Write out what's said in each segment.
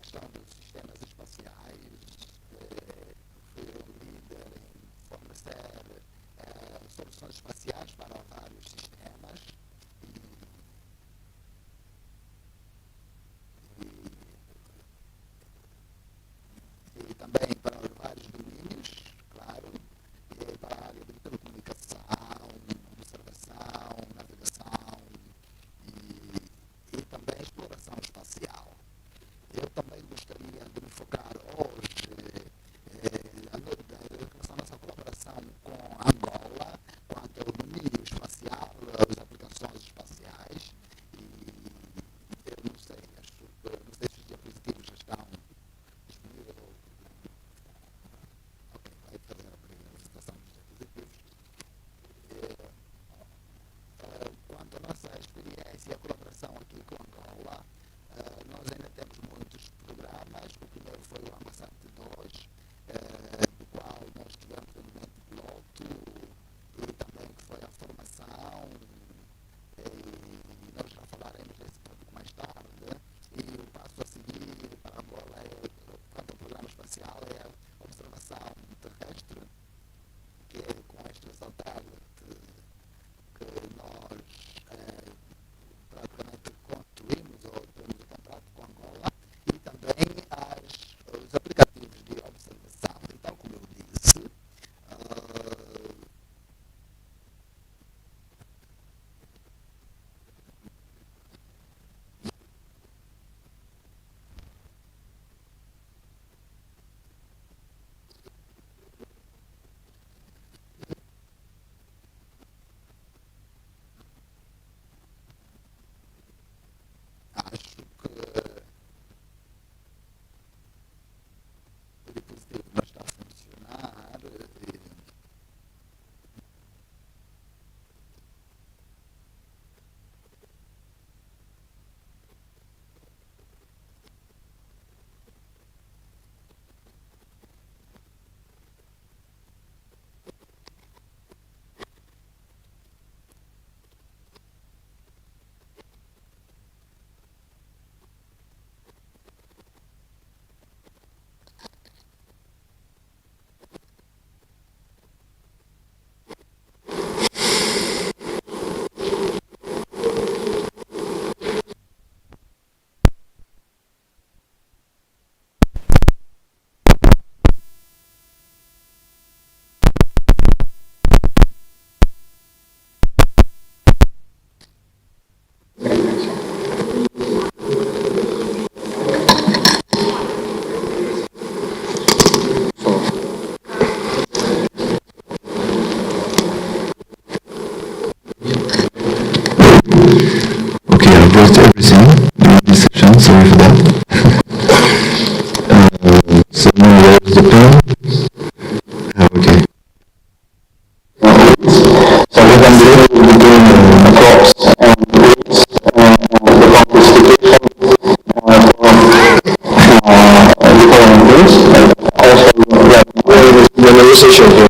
questão dos sistemas espaciais, fui um líder em fornecer soluções espaciais para vários sistemas e também para vários domínios, claro, e para a área de telecomunicação, observação, navegação e também exploração espacial. Eu também gostaria de me focar hoje em relação à nossa colaboração com Angola quanto ao domínio espacial, as aplicações espaciais. E eu não sei se os diapositivos já estão disponíveis. Ok, vai fazer a apresentação dos diapositivos. Quanto à nossa experiência e a colaboração aqui com Angola, nós ainda temos muitos programas. O primeiro foi o Ambassade 2, do qual nós tivemos o elemento piloto e também que foi a formação, e nós já falaremos desse tópico mais tarde. E o passo a seguir para Angola, quanto ao programa espacial, é a observação terrestre, que é com este satélite que nós praticamente construímos ou temos o contrato com Angola, e também os aplicativos de observação. Então, como eu disse, acho que o dispositivo não está a funcionar. Okay, I've wrote everything in this section, sorry for that. So now where's the pen? Okay. So we can do between crops and weeds, the compostification for different things, and also the negotiation here.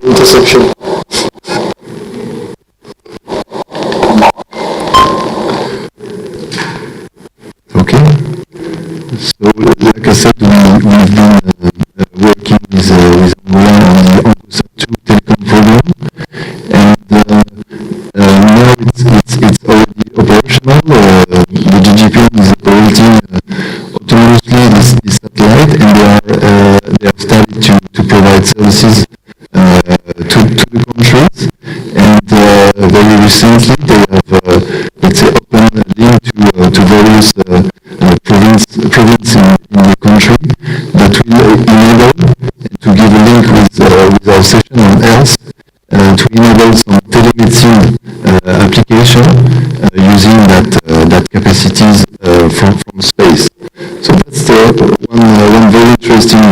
Interception. Okay. So, like I said, we've been working with Angola on the Angosat 2 telecom program, and now it's already operational. The GGPN is operating autonomously this satellite, and they have started to provide services to the countries, and very recently they have let's say opened a link to various provinces in the country that will enable to give a link with our session on health to enable some telemedicine application using that capacities from space. So that's one very interesting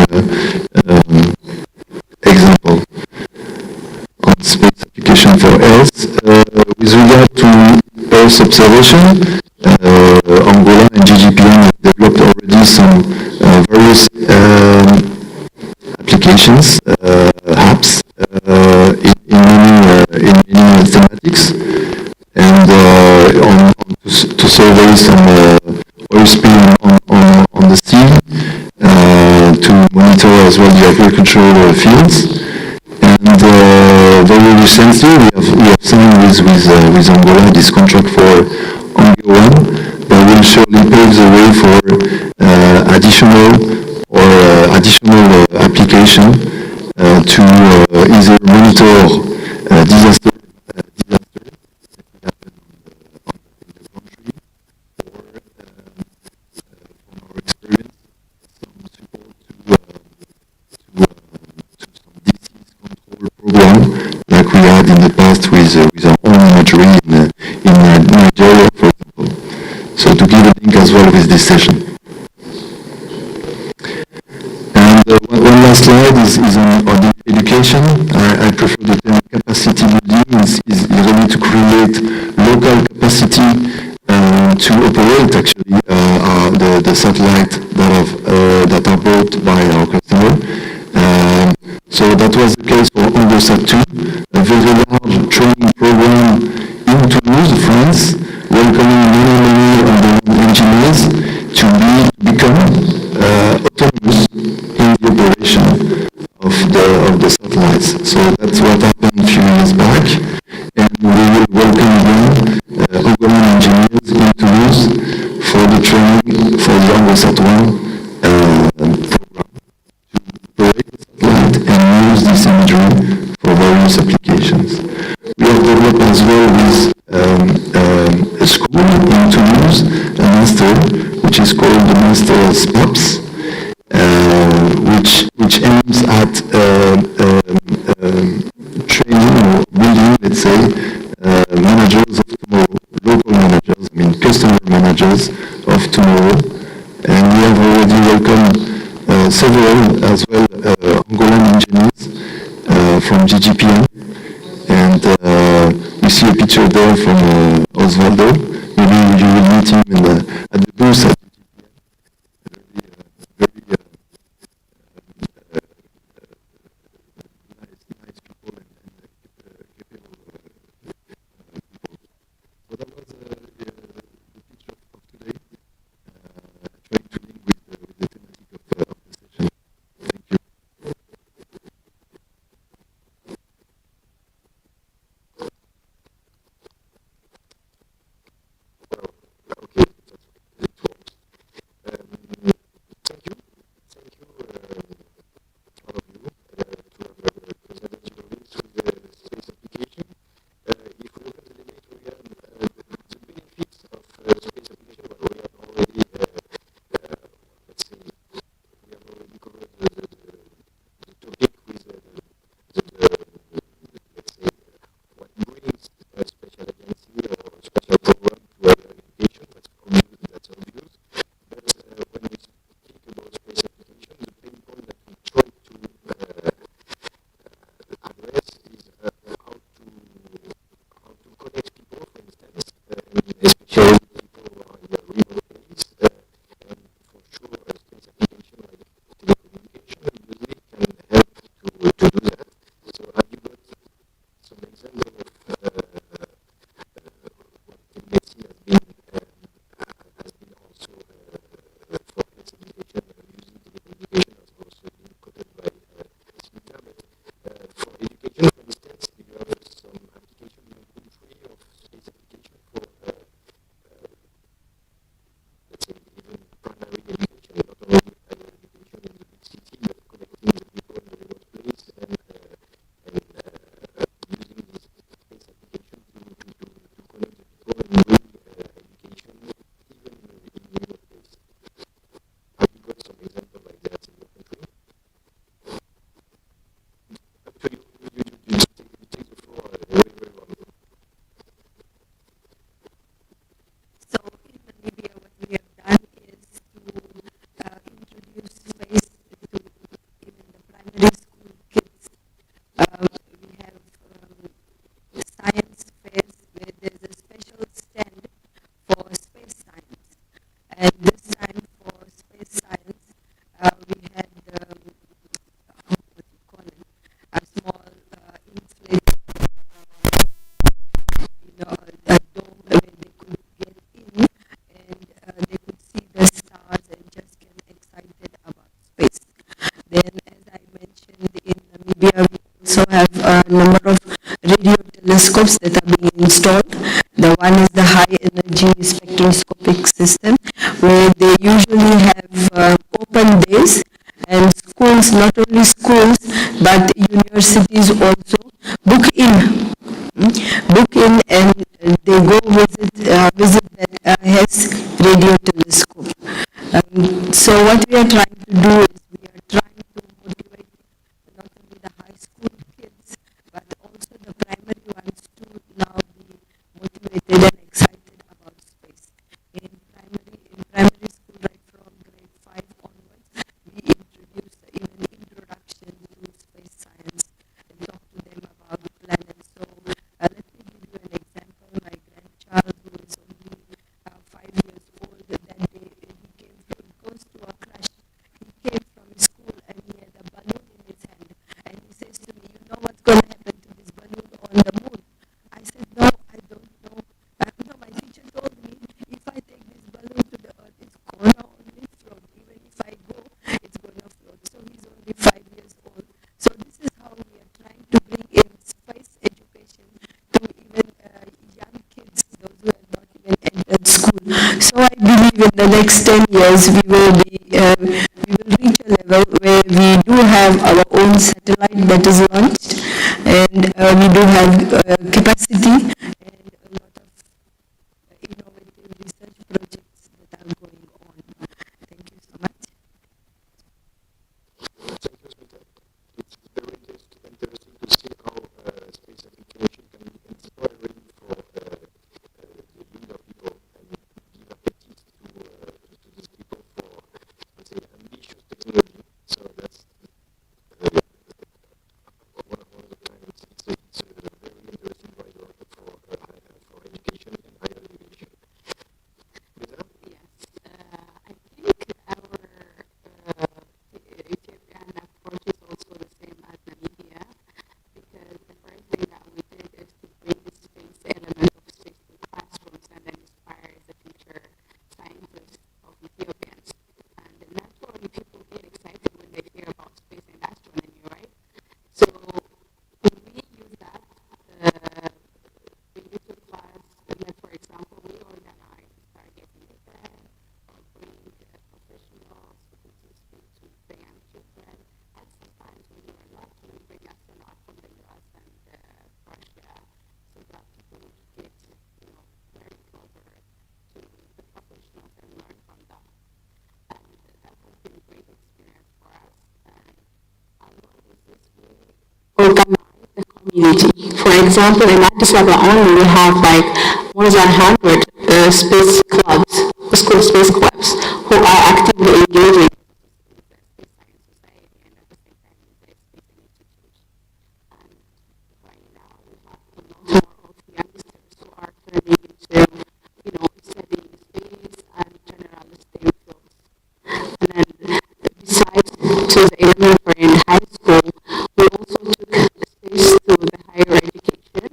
example on space application for health. With regard to Earth observation, Angola and GGPN have developed already some various applications, apps, in many thematics, and to survey some oil spill on the sea, to monitor as well the agricultural fields. And very recently, we have signed with Angola this contract for Angola that will surely pave the way for additional application to either monitor disaster that could happen in the country, or from our experience, some support to some disease control program like we had in the past with our own imagery in Nigeria, for example. So to give a link as well with this session. And one last slide is on education. I prefer the term capacity building. Is really to create local capacity to operate actually the satellite that are bought by our customer. So that was the case for Angosat 2, a very large training program in Toulouse, France, welcoming many engineers to become autonomous in the operation of the satellites. So that's what happened a few years back, and we will welcome again Angolan engineers in Toulouse for the training for the Angosat 1 program to operate the satellite and use this imagery for various applications. We have developed as well with a school in Toulouse, a master, which is called the Master SPAPS, which aims at training or building, let's say, managers of tomorrow, local managers, customer managers of tomorrow. And we have already welcomed several as well Angolan engineers from GGPM. And you see a picture there from Osvaldo. Maybe you will meet him at the booth at GGPM. Very nice people and capable people. So that was the picture of today, trying to link with the thematic of the session. Thank you. Okay. Angotic system, where they usually have open days, and schools, not only schools, but universities also book in. Book in, and they go visit that HES radio telescope. So what we are trying to do is we are trying to motivate not only the high school kids, but also the primary ones to now be motivated and excited about space. In primary school, right from grade 5 onwards, we introduce even introduction to space science and talk to them about planets. So let me give you an example. My grandchild, who is only 5 years old, that day he goes to a crash. He came from school and he had a balloon in his hand. And he says to me, you know what's going to happen to this balloon on the moon? I said, no, I don't know. No, my teacher told me if I take this balloon to the earth, it's going to only float. Even if I go, it's going to float. So he's only 5 years old. So this is how we are trying to bring in space education to even young kids, those who have not even entered school. So I believe in the next 10 years we will reach a level where we do have our own satellite that is launched, and we do have capacity and a lot of innovative research projects that are going on. Thank you so much. Thank you, Smita. It's very interesting to see how space application can be inspiring for the younger people and give appetite to these people for, let's say, ambitious technology. So that's one of the plans. It's a very interesting driver for education and higher education. Rita? Yes, I think our Ethiopian approach is also the same as Namibia, because the first thing that we did is to bring the space element of space to classrooms and then inspire the future scientists of Ethiopians. And naturally, people get excited when they hear about space and astronomy, right? So we use that. We use the class, like for example, we organize stargazing events or bring professionals to speak to the young children. And sometimes when we are lucky, we bring astronauts from the US and Russia, so that people would get, very closer to the professionals and learn from them. And that has been a great experience for us. And our goal is this way organize the community. For example, in Addis Ababa only, we have like more than 100 space clubs, school space clubs, who are actively engaging with the Space Science Society and at the same time with the Space Institute. And right now we have a lot more of youngsters who are turning into, studying space and general STEM fields. And then besides to the elementary and high school, we also took space to the higher education.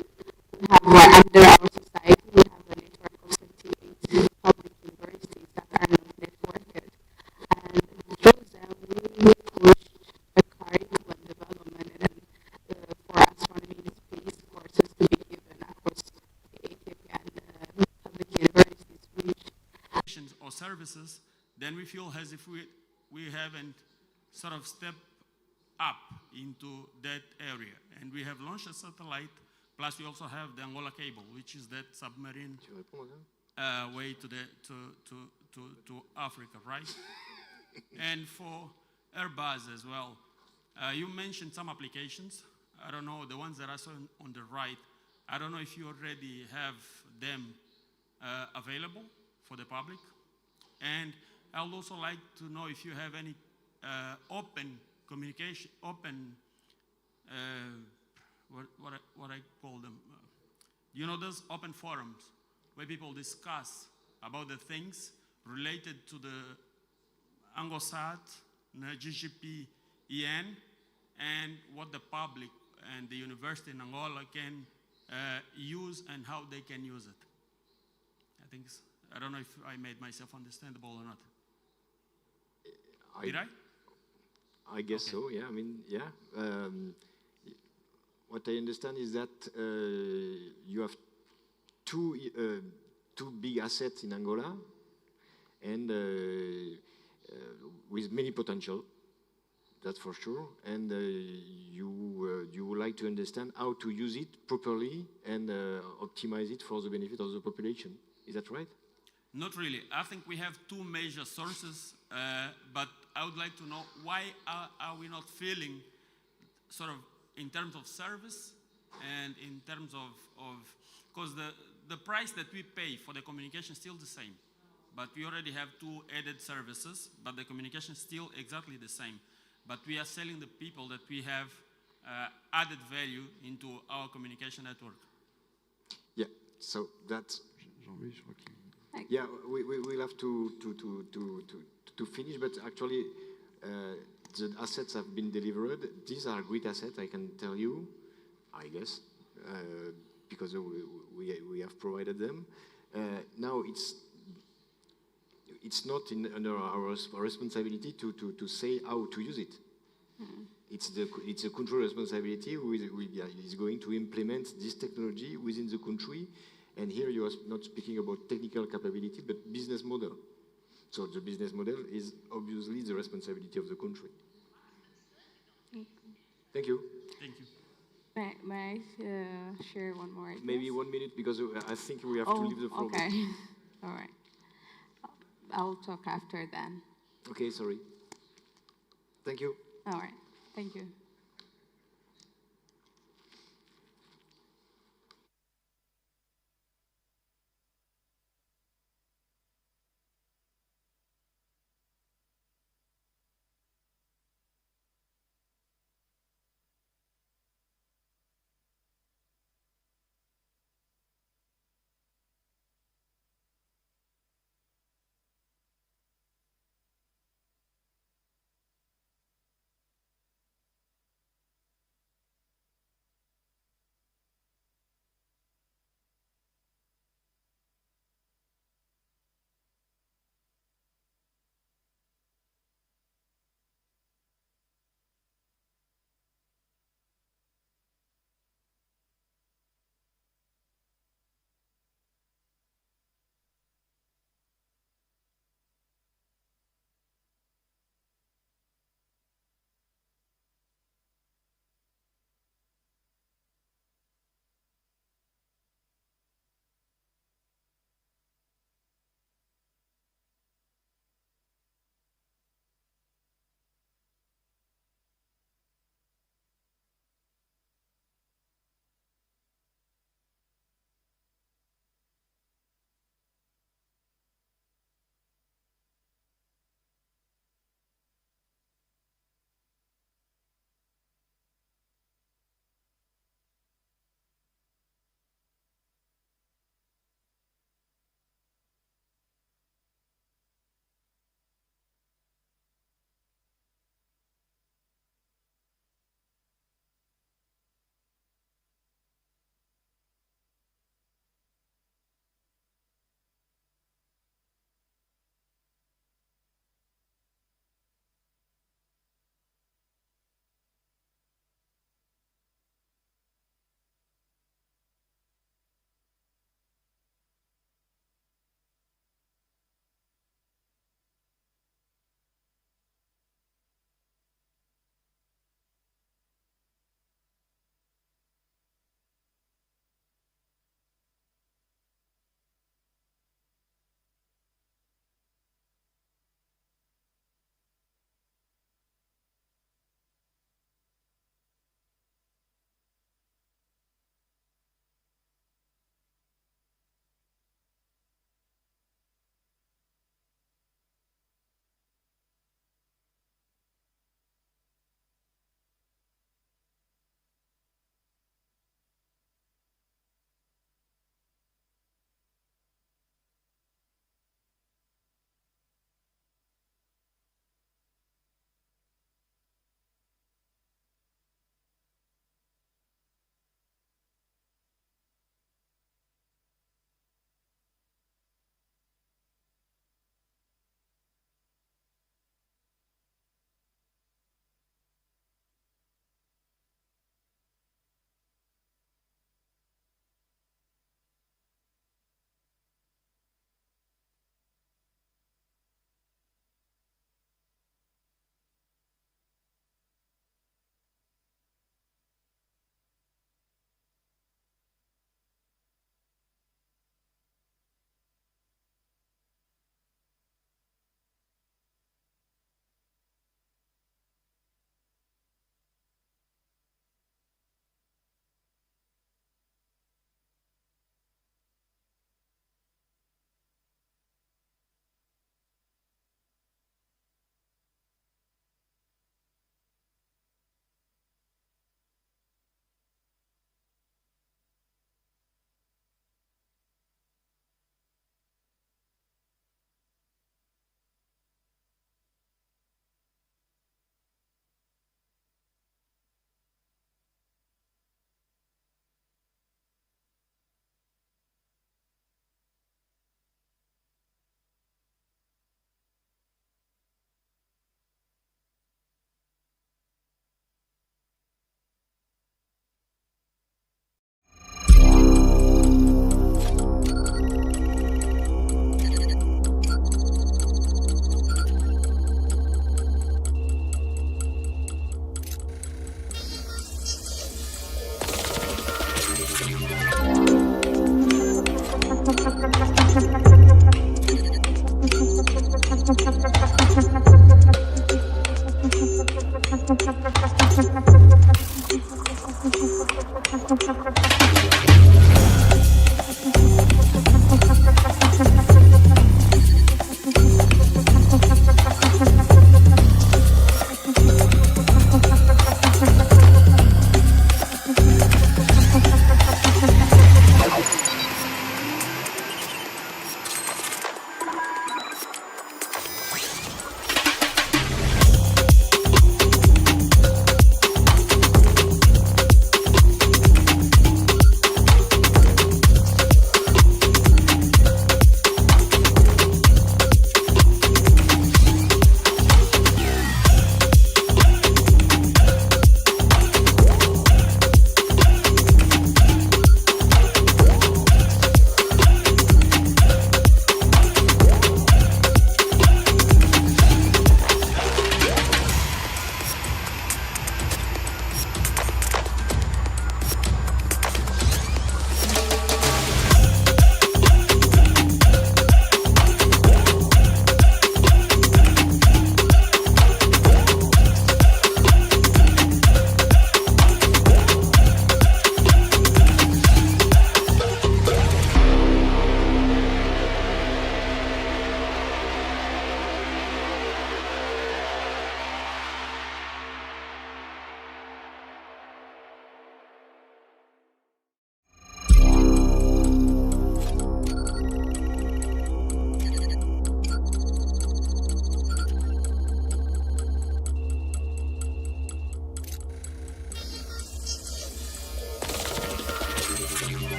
We have under our society, we have a network of 78 public universities that are not networked. And through them, we push a curriculum development and for astronomy and space courses to be given across the Ethiopian public universities, which or services, then we feel as if we haven't sort of stepped up into that area. And we have launched a satellite, plus we also have the Angola cable, which is that submarine way to Africa, right? And for Airbus as well. You mentioned some applications. I don't know, the ones that I saw on the right, I don't know if you already have them available for the public. And I would also like to know if you have any open communication, open, what I call them, those open forums where people discuss about the things related to the Angosat, GGP, EN, and what the public and the university in Angola can use and how they can use it. I don't know if I made myself understandable or not. Did I? I guess so, yeah. I mean, yeah. What I understand is that you have two big assets in Angola, and with many potential, that's for sure. And you would like to understand how to use it properly and optimize it for the benefit of the population. Is that right? Not really. I think we have two major sources, but I would like to know why are we not feeling sort of in terms of service and in terms of because the price that we pay for the communication is still the same, but we already have two added services, but the communication is still exactly the same. But we are selling the people that we have added value into our communication network. Yeah, so that's... Yeah, we'll have to finish, but actually the assets have been delivered. These are great assets, I can tell you, I guess, because we have provided them. Now it's not under our responsibility to say how to use it. It's a country responsibility who is going to implement this technology within the country. And here you are not speaking about technical capability, but business model. So the business model is obviously the responsibility of the country. Thank you. Thank you. May I share one more? Maybe 1 minute, because I think we have to leave the floor. Okay. All right. I'll talk after then. Okay, sorry. Thank you. All right. Thank you.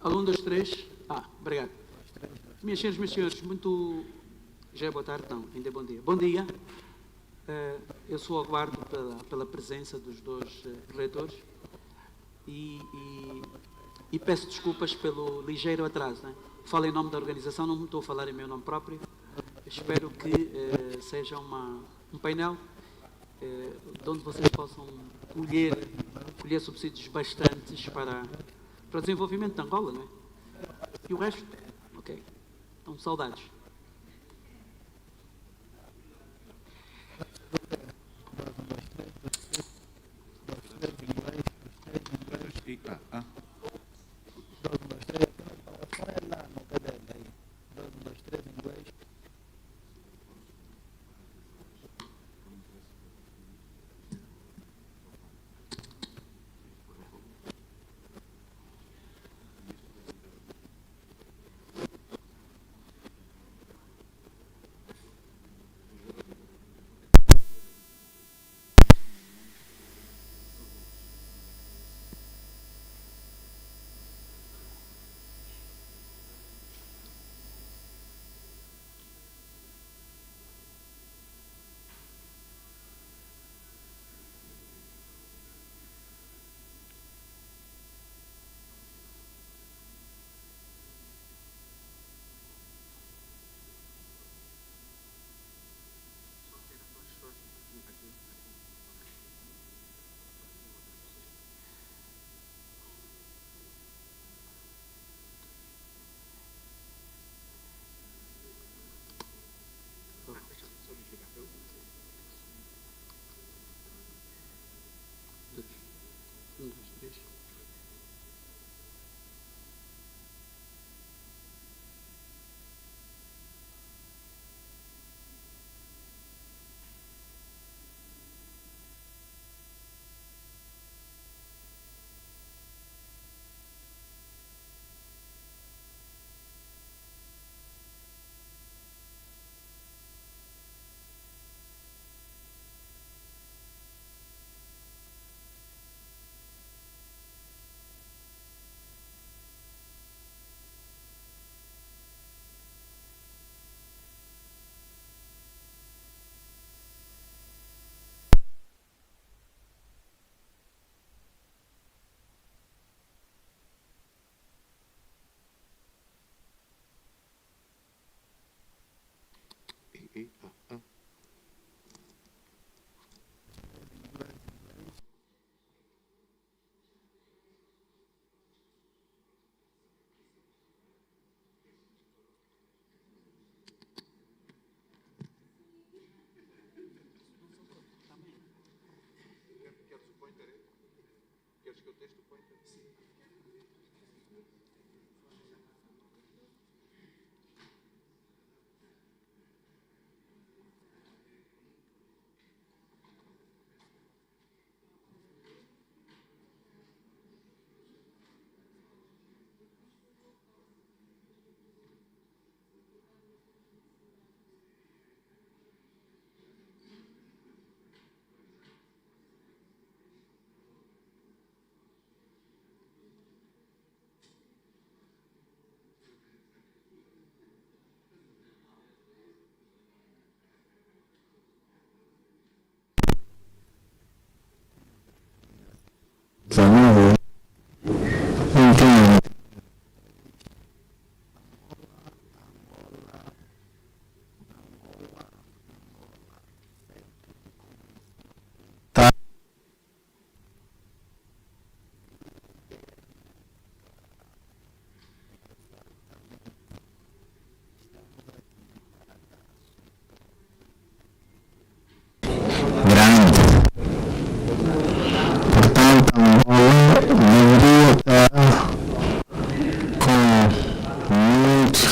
Aluno 2, 3. Obrigado. Minhas senhoras e meus senhores, muito... Já é boa tarde, não, ainda é bom dia. Bom dia. Eu sou aguardo pela presença dos dois relatores e peço desculpas pelo ligeiro atraso. Né? Falo em nome da organização, não estou a falar em meu nome próprio. Espero que seja um painel de onde vocês possam colher subsídios bastantes para o desenvolvimento de Angola, não é? E o resto? Ok. Então, saudades.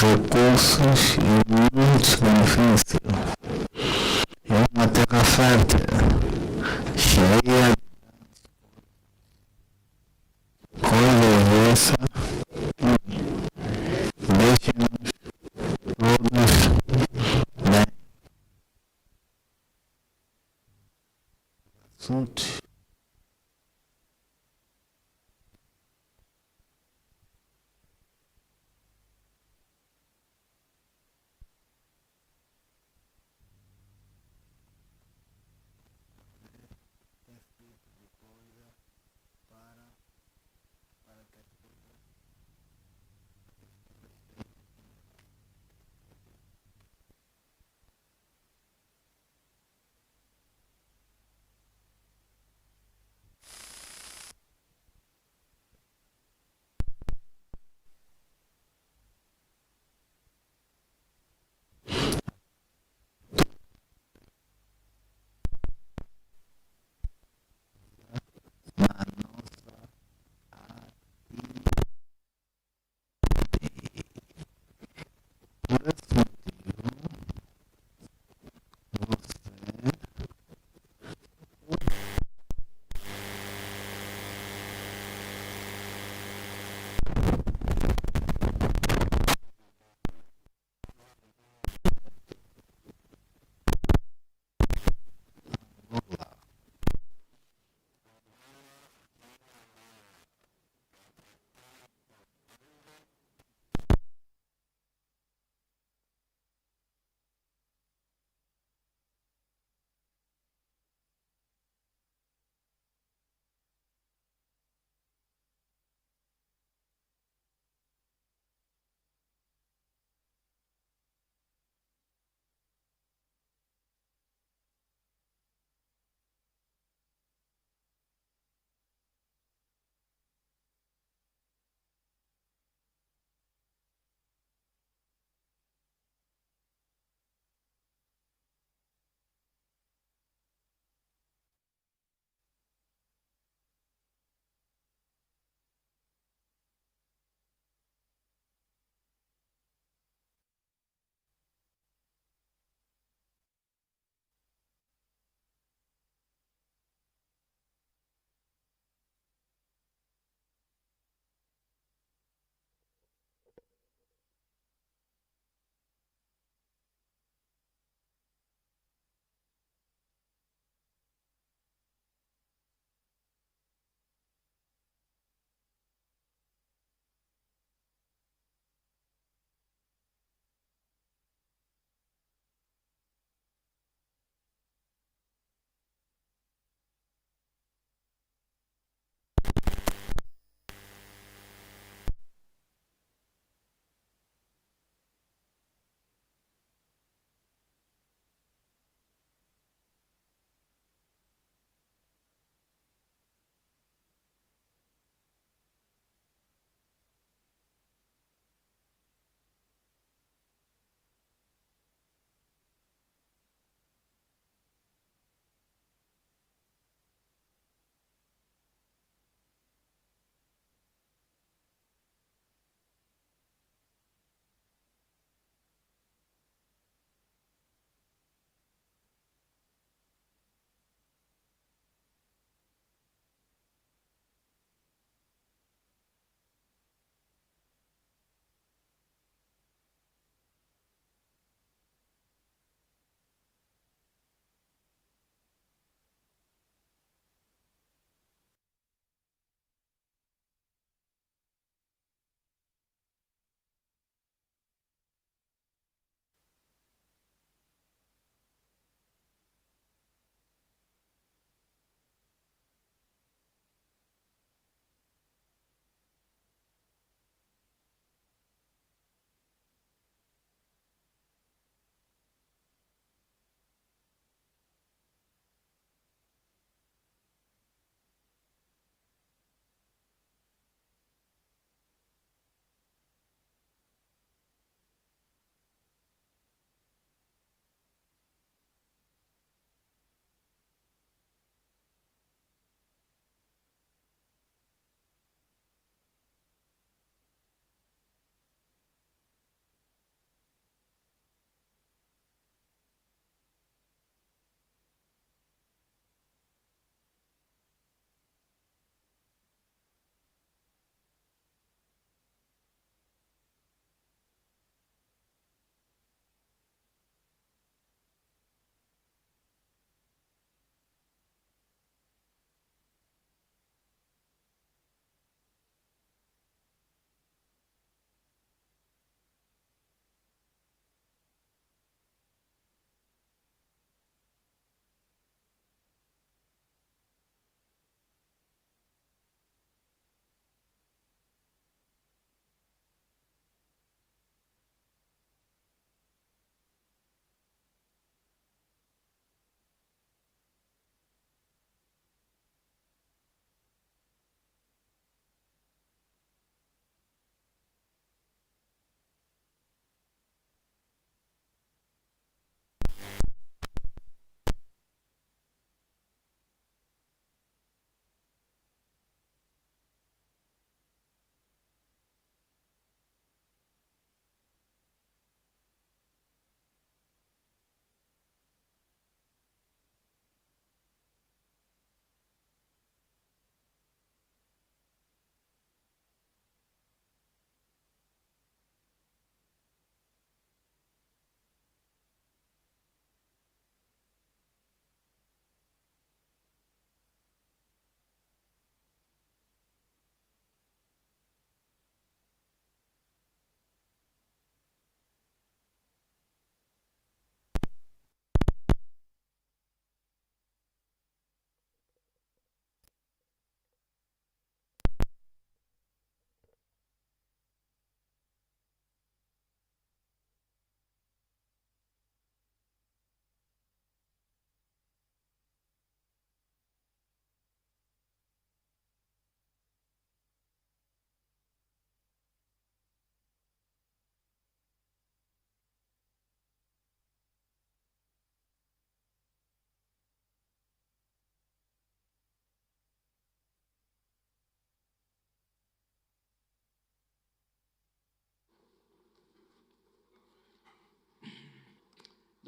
recursos e muitos benefícios. É uma terra fértil, cheia de coisas essa. Deixe-nos todos bem. Assuntos.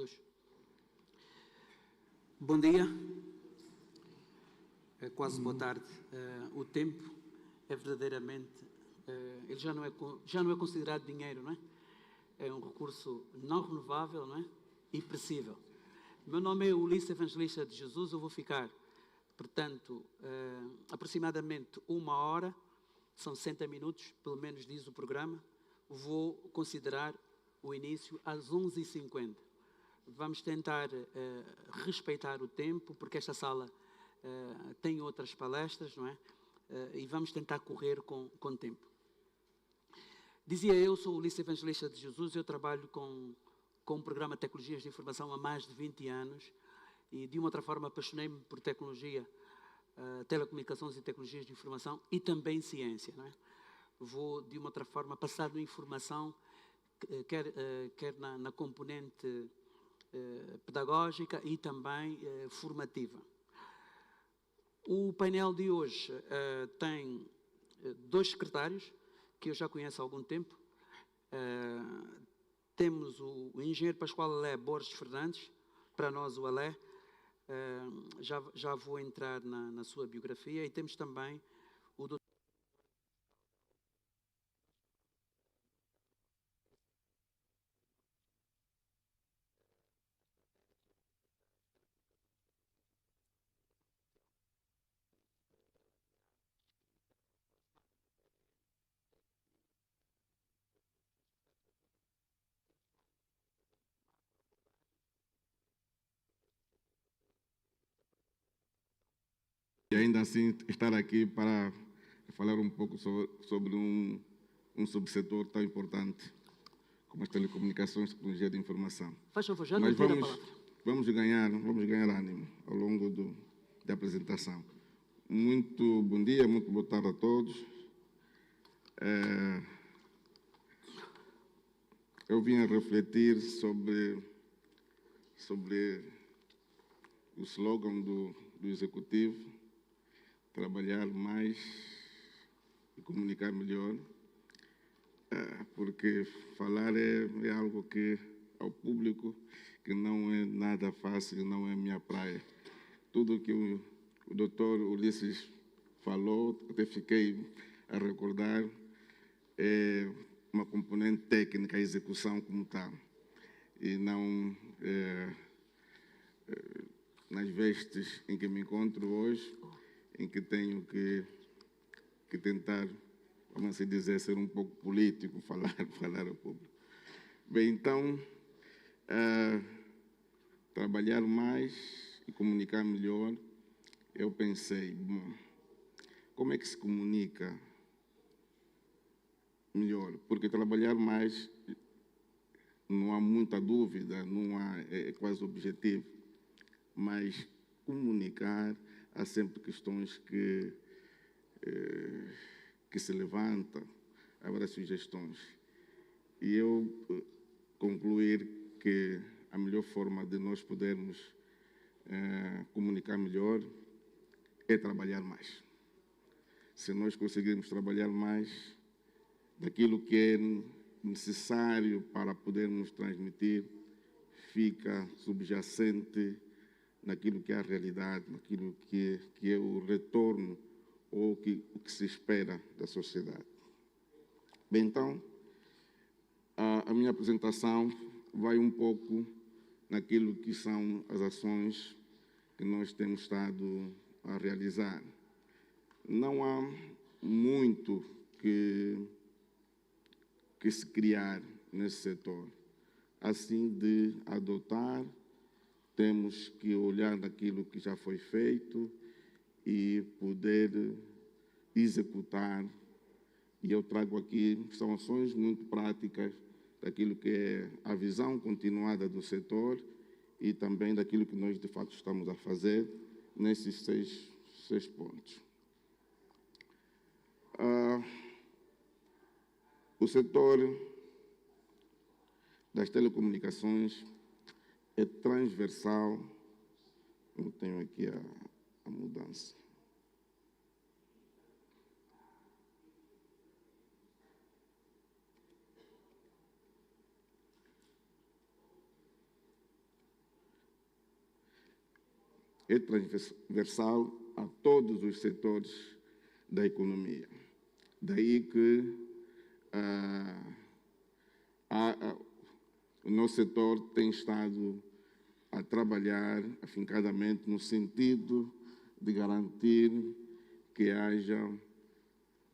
todos. Bom dia. É quase boa tarde. O tempo é verdadeiramente... ele já não é considerado dinheiro, não é? É um recurso não renovável, não é? E perecível. Meu nome é Ulisses Evangelista de Jesus. Eu vou ficar, portanto, aproximadamente 1 hora, são 60 minutos, pelo menos diz o programa. Vou considerar o início às 11h50. Vamos tentar respeitar o tempo, porque esta sala tem outras palestras, não é? E vamos tentar correr com tempo. Dizia eu, sou o Ulisses Evangelista de Jesus, eu trabalho com o programa Tecnologias de Informação há mais de 20 anos e, de uma outra forma, apaixonei-me por tecnologia, telecomunicações e tecnologias de informação e também ciência, não é? Vou, de uma outra forma, passar informação, quer na componente pedagógica e também formativa. O painel de hoje tem 2 secretários, que eu já conheço há algum tempo. Temos o engenheiro Pascoal Alé Borges Fernandes, para nós o Alé, já vou entrar na sua biografia, e temos também o doutor... E ainda assim estar aqui para falar um pouco sobre um subsetor tão importante como as telecomunicações e tecnologia de informação. Faz favor, já não Mas tira a palavra. vamos ganhar ânimo ao longo da apresentação. Muito bom dia, muito boa tarde a todos. Eu vim a refletir sobre o slogan do Executivo: trabalhar mais e comunicar melhor, porque falar é algo que, ao público, que não é nada fácil, não é minha praia. Tudo que o doutor Ulisses falou, até fiquei a recordar, é uma componente técnica, a execução como tal, e não nas vestes em que me encontro hoje, em que tenho que tentar, vamos assim dizer, ser um pouco político, falar ao público. Bem, então, trabalhar mais e comunicar melhor, eu pensei, bom, como é que se comunica melhor? Porque trabalhar mais, não há muita dúvida, é quase objetivo, mas comunicar, há sempre questões que se levantam, há várias sugestões. E eu concluir que a melhor forma de nós podermos comunicar melhor é trabalhar mais. Se nós conseguirmos trabalhar mais daquilo que é necessário para podermos transmitir, fica subjacente naquilo que é a realidade, naquilo que é o retorno ou o que se espera da sociedade. Bem, então, a minha apresentação vai um pouco naquilo que são as ações que nós temos estado a realizar. Não há muito que se criar nesse setor. Assim, de adotar, temos que olhar naquilo que já foi feito e poder executar. E eu trago aqui, são ações muito práticas daquilo que é a visão continuada do setor e também daquilo que nós, de fato, estamos a fazer nesses seis pontos. O setor das telecomunicações é transversal. Eu tenho aqui a mudança. é transversal a todos os setores da economia. Daí que o nosso setor tem estado a trabalhar afincadamente no sentido de garantir que haja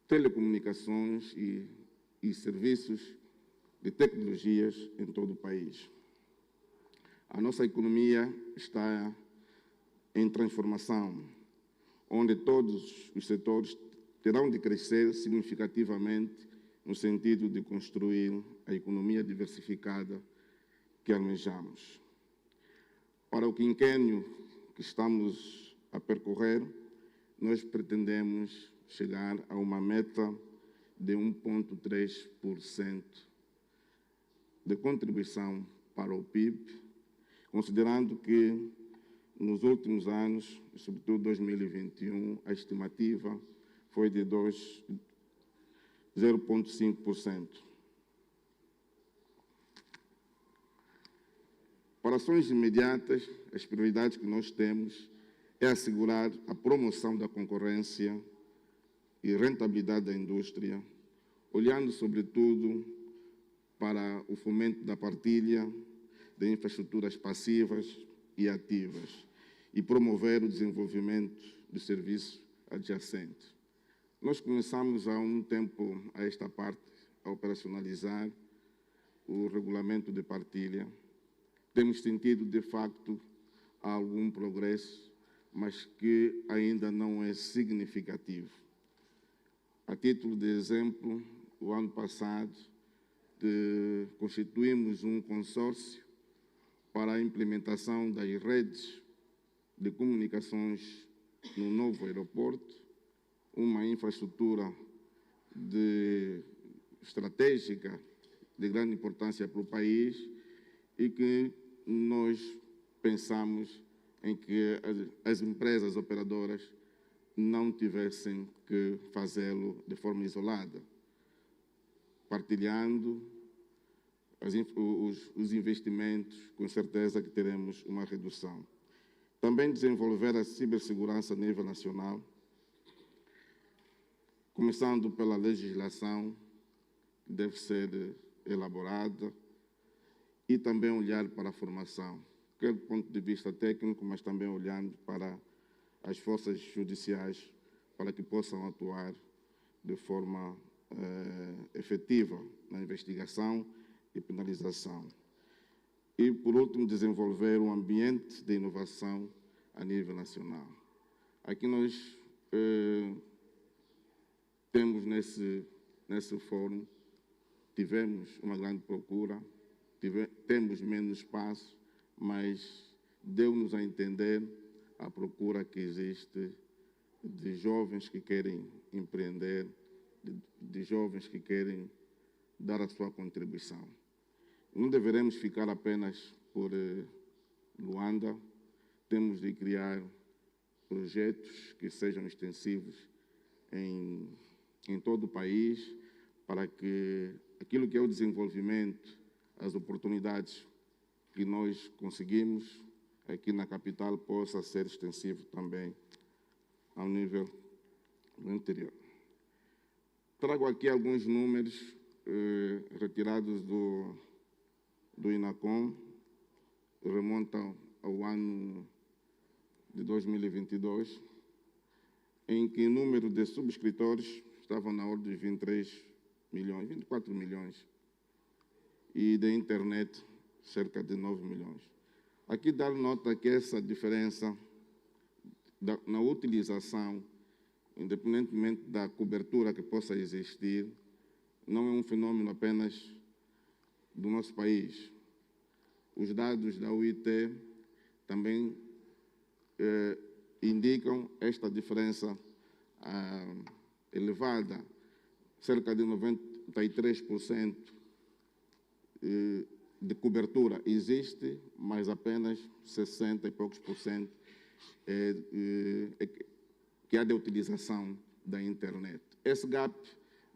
telecomunicações e serviços de tecnologias em todo o país. A nossa economia está em transformação, onde todos os setores terão de crescer significativamente no sentido de construir a economia diversificada que almejamos. Para o quinquênio que estamos a percorrer, nós pretendemos chegar a uma meta de 1,3% de contribuição para o PIB, considerando que nos últimos anos, sobretudo 2021, a estimativa foi de 0,5%. Para ações imediatas, as prioridades que nós temos é assegurar a promoção da concorrência e rentabilidade da indústria, olhando sobretudo para o fomento da partilha de infraestruturas passivas e ativas e promover o desenvolvimento de serviços adjacentes. Nós começamos há um tempo a esta parte a operacionalizar o regulamento de partilha. Temos sentido, de facto, algum progresso, mas que ainda não é significativo. A título de exemplo, o ano passado, constituímos um consórcio para a implementação das redes de comunicações no novo aeroporto, uma infraestrutura estratégica de grande importância para o país e que nós pensamos em que as empresas operadoras não tivessem que fazê-lo de forma isolada, partilhando os investimentos, com certeza que teremos uma redução. Também desenvolver a cibersegurança a nível nacional, começando pela legislação que deve ser elaborada e também olhar para a formação, quer do ponto de vista técnico, mas também olhando para as forças judiciais para que possam atuar de forma efetiva na investigação e penalização. E, por último, desenvolver um ambiente de inovação a nível nacional. Aqui nós temos nesse fórum, tivemos uma grande procura, temos menos espaço, mas deu-nos a entender a procura que existe de jovens que querem empreender, de jovens que querem dar a sua contribuição. Não deveremos ficar apenas por Luanda, temos de criar projetos que sejam extensivos em todo o país, para que aquilo que é o desenvolvimento, as oportunidades que nós conseguimos aqui na capital possa ser extensivo também ao nível do interior. Trago aqui alguns números retirados do INACOM, remontam ao ano de 2022, em que o número de subscritores estavam na ordem de 23 milhões, 24 milhões, e da internet cerca de 9 milhões. Aqui dar nota que essa diferença na utilização, independentemente da cobertura que possa existir, não é um fenômeno apenas do nosso país. Os dados da UIT também indicam esta diferença elevada, cerca de 93% de cobertura existe, mas apenas 60 e poucos por cento que há de utilização da internet. Esse gap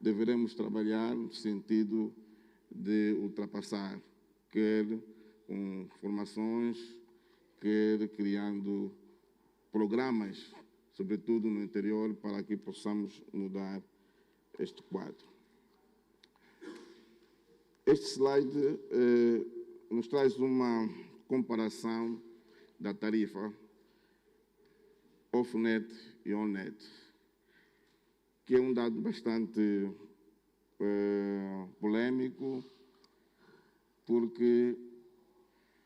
deveremos trabalhar no sentido de ultrapassar, quer com formações, quer criando programas, sobretudo no interior, para que possamos mudar este quadro. Este slide nos traz uma comparação da tarifa off-net e on-net, que é um dado bastante polêmico, porque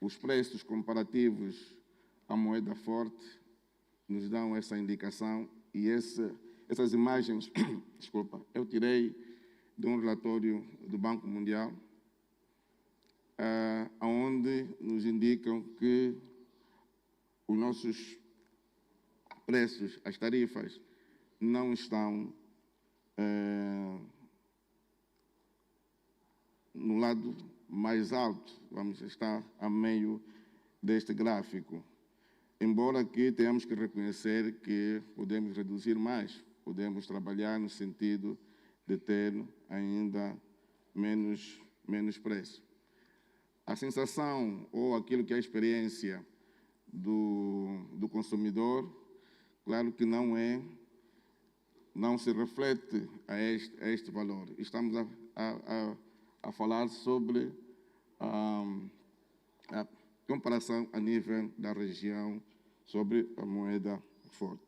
os preços comparativos à moeda forte nos dão essa indicação, e essas imagens, desculpa, eu tirei de um relatório do Banco Mundial, onde nos indicam que os nossos preços, as tarifas, não estão no lado mais alto, vamos estar a meio deste gráfico. Embora aqui tenhamos que reconhecer que podemos reduzir mais, podemos trabalhar no sentido de ter ainda menos preço. A sensação ou aquilo que é a experiência do consumidor, claro que não se reflete a este valor. Estamos a falar sobre a comparação a nível da região sobre a moeda forte.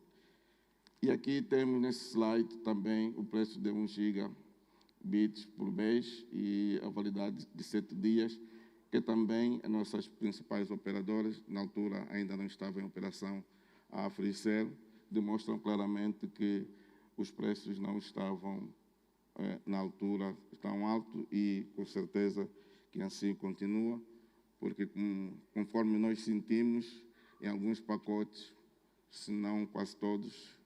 E aqui temos nesse slide também o preço de 1 gigabits por mês e a validade de 7 dias, que também as nossas principais operadoras, na altura ainda não estavam em operação, a Fisrt, demonstram claramente que os preços não estavam na altura, estão altos, e com certeza que assim continua, porque conforme nós sentimos, em alguns pacotes, se não quase todos,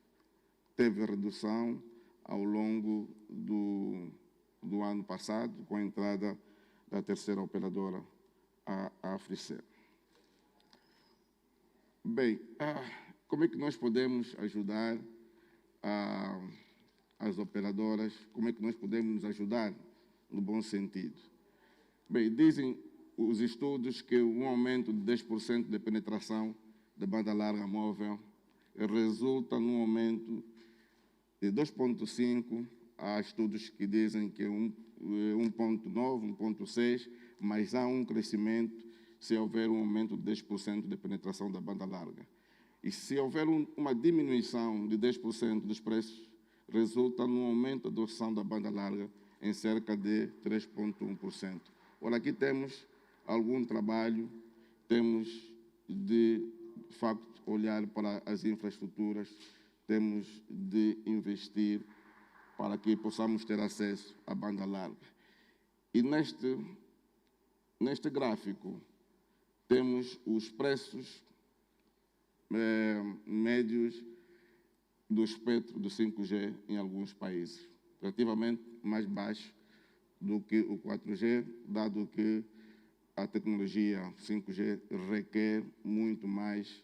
teve redução ao longo do ano passado, com a entrada da terceira operadora, a Fisrt. Bem, como é que nós podemos ajudar as operadoras? Como é que nós podemos nos ajudar no bom sentido? Bem, dizem os estudos que um aumento de 10% de penetração da banda larga móvel resulta num aumento de 2,5%. Há estudos que dizem que é 1,9%, 1,6%, mas há um crescimento se houver um aumento de 10% de penetração da banda larga. E se houver uma diminuição de 10% dos preços, resulta num aumento da adoção da banda larga em cerca de 3,1%. Ora, aqui temos algum trabalho, temos de facto olhar para as infraestruturas, temos de investir para que possamos ter acesso à banda larga. E neste gráfico temos os preços médios do espectro do 5G em alguns países, relativamente mais baixo do que o 4G, dado que a tecnologia 5G requer muito mais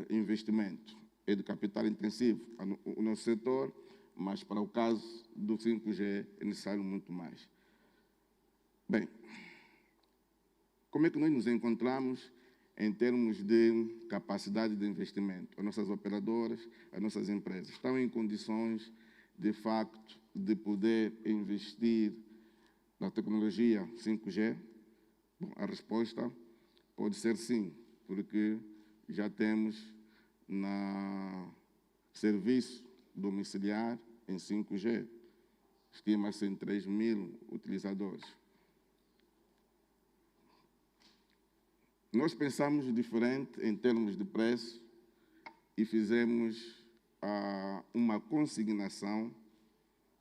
investimento. É de capital intensivo o nosso setor, mas para o caso do 5G é necessário muito mais. Bem, como é que nós nos encontramos em termos de capacidade de investimento? As nossas operadoras, as nossas empresas estão em condições, de facto, de poder investir na tecnologia 5G? Bom, a resposta pode ser sim, porque já temos serviço domiciliar em 5G, estima-se em 3.000 utilizadores. Nós pensamos diferente em termos de preço e fizemos uma consignação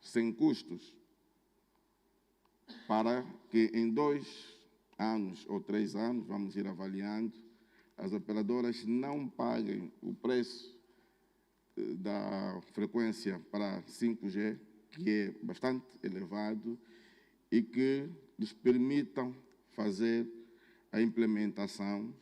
sem custos, para que em 2 anos ou 3 anos, vamos ir avaliando, as operadoras não paguem o preço da frequência para 5G, que é bastante elevado, e que lhes permitam fazer a implementação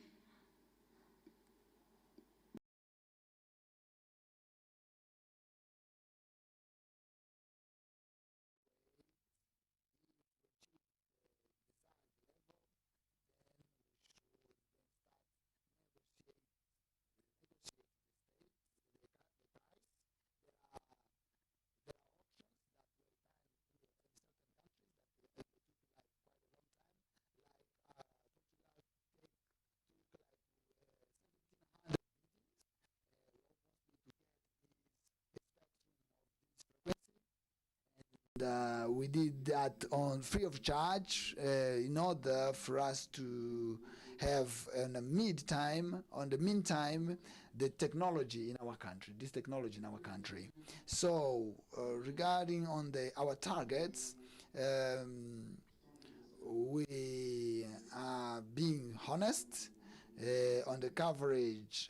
we did that on free of charge in order for us to have in the meantime, the technology in our country, this technology in our country. So regarding on our targets, we are being honest on the coverage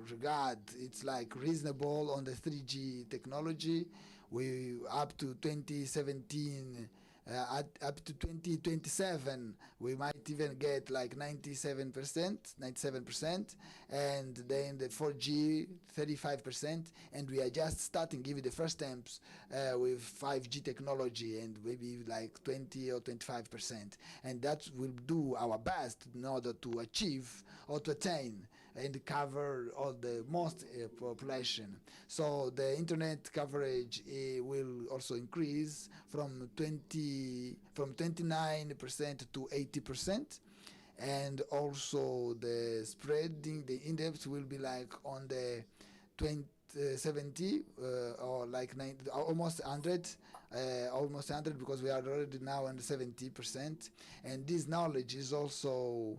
regard. It's like reasonable on the 3G technology. We up to 2017, up to 2027, we might even get like 97%, and then the 4G 35%, and we are just starting giving the first steps with 5G technology, and maybe like 20 or 25%, and that will do our best in order to achieve or to attain and cover all the most population. So the internet coverage will also increase from 29% to 80%, and also the spreading, the in-depth will be like on the 70 or like 90, almost 100, because we are already now on 70%, and this knowledge is also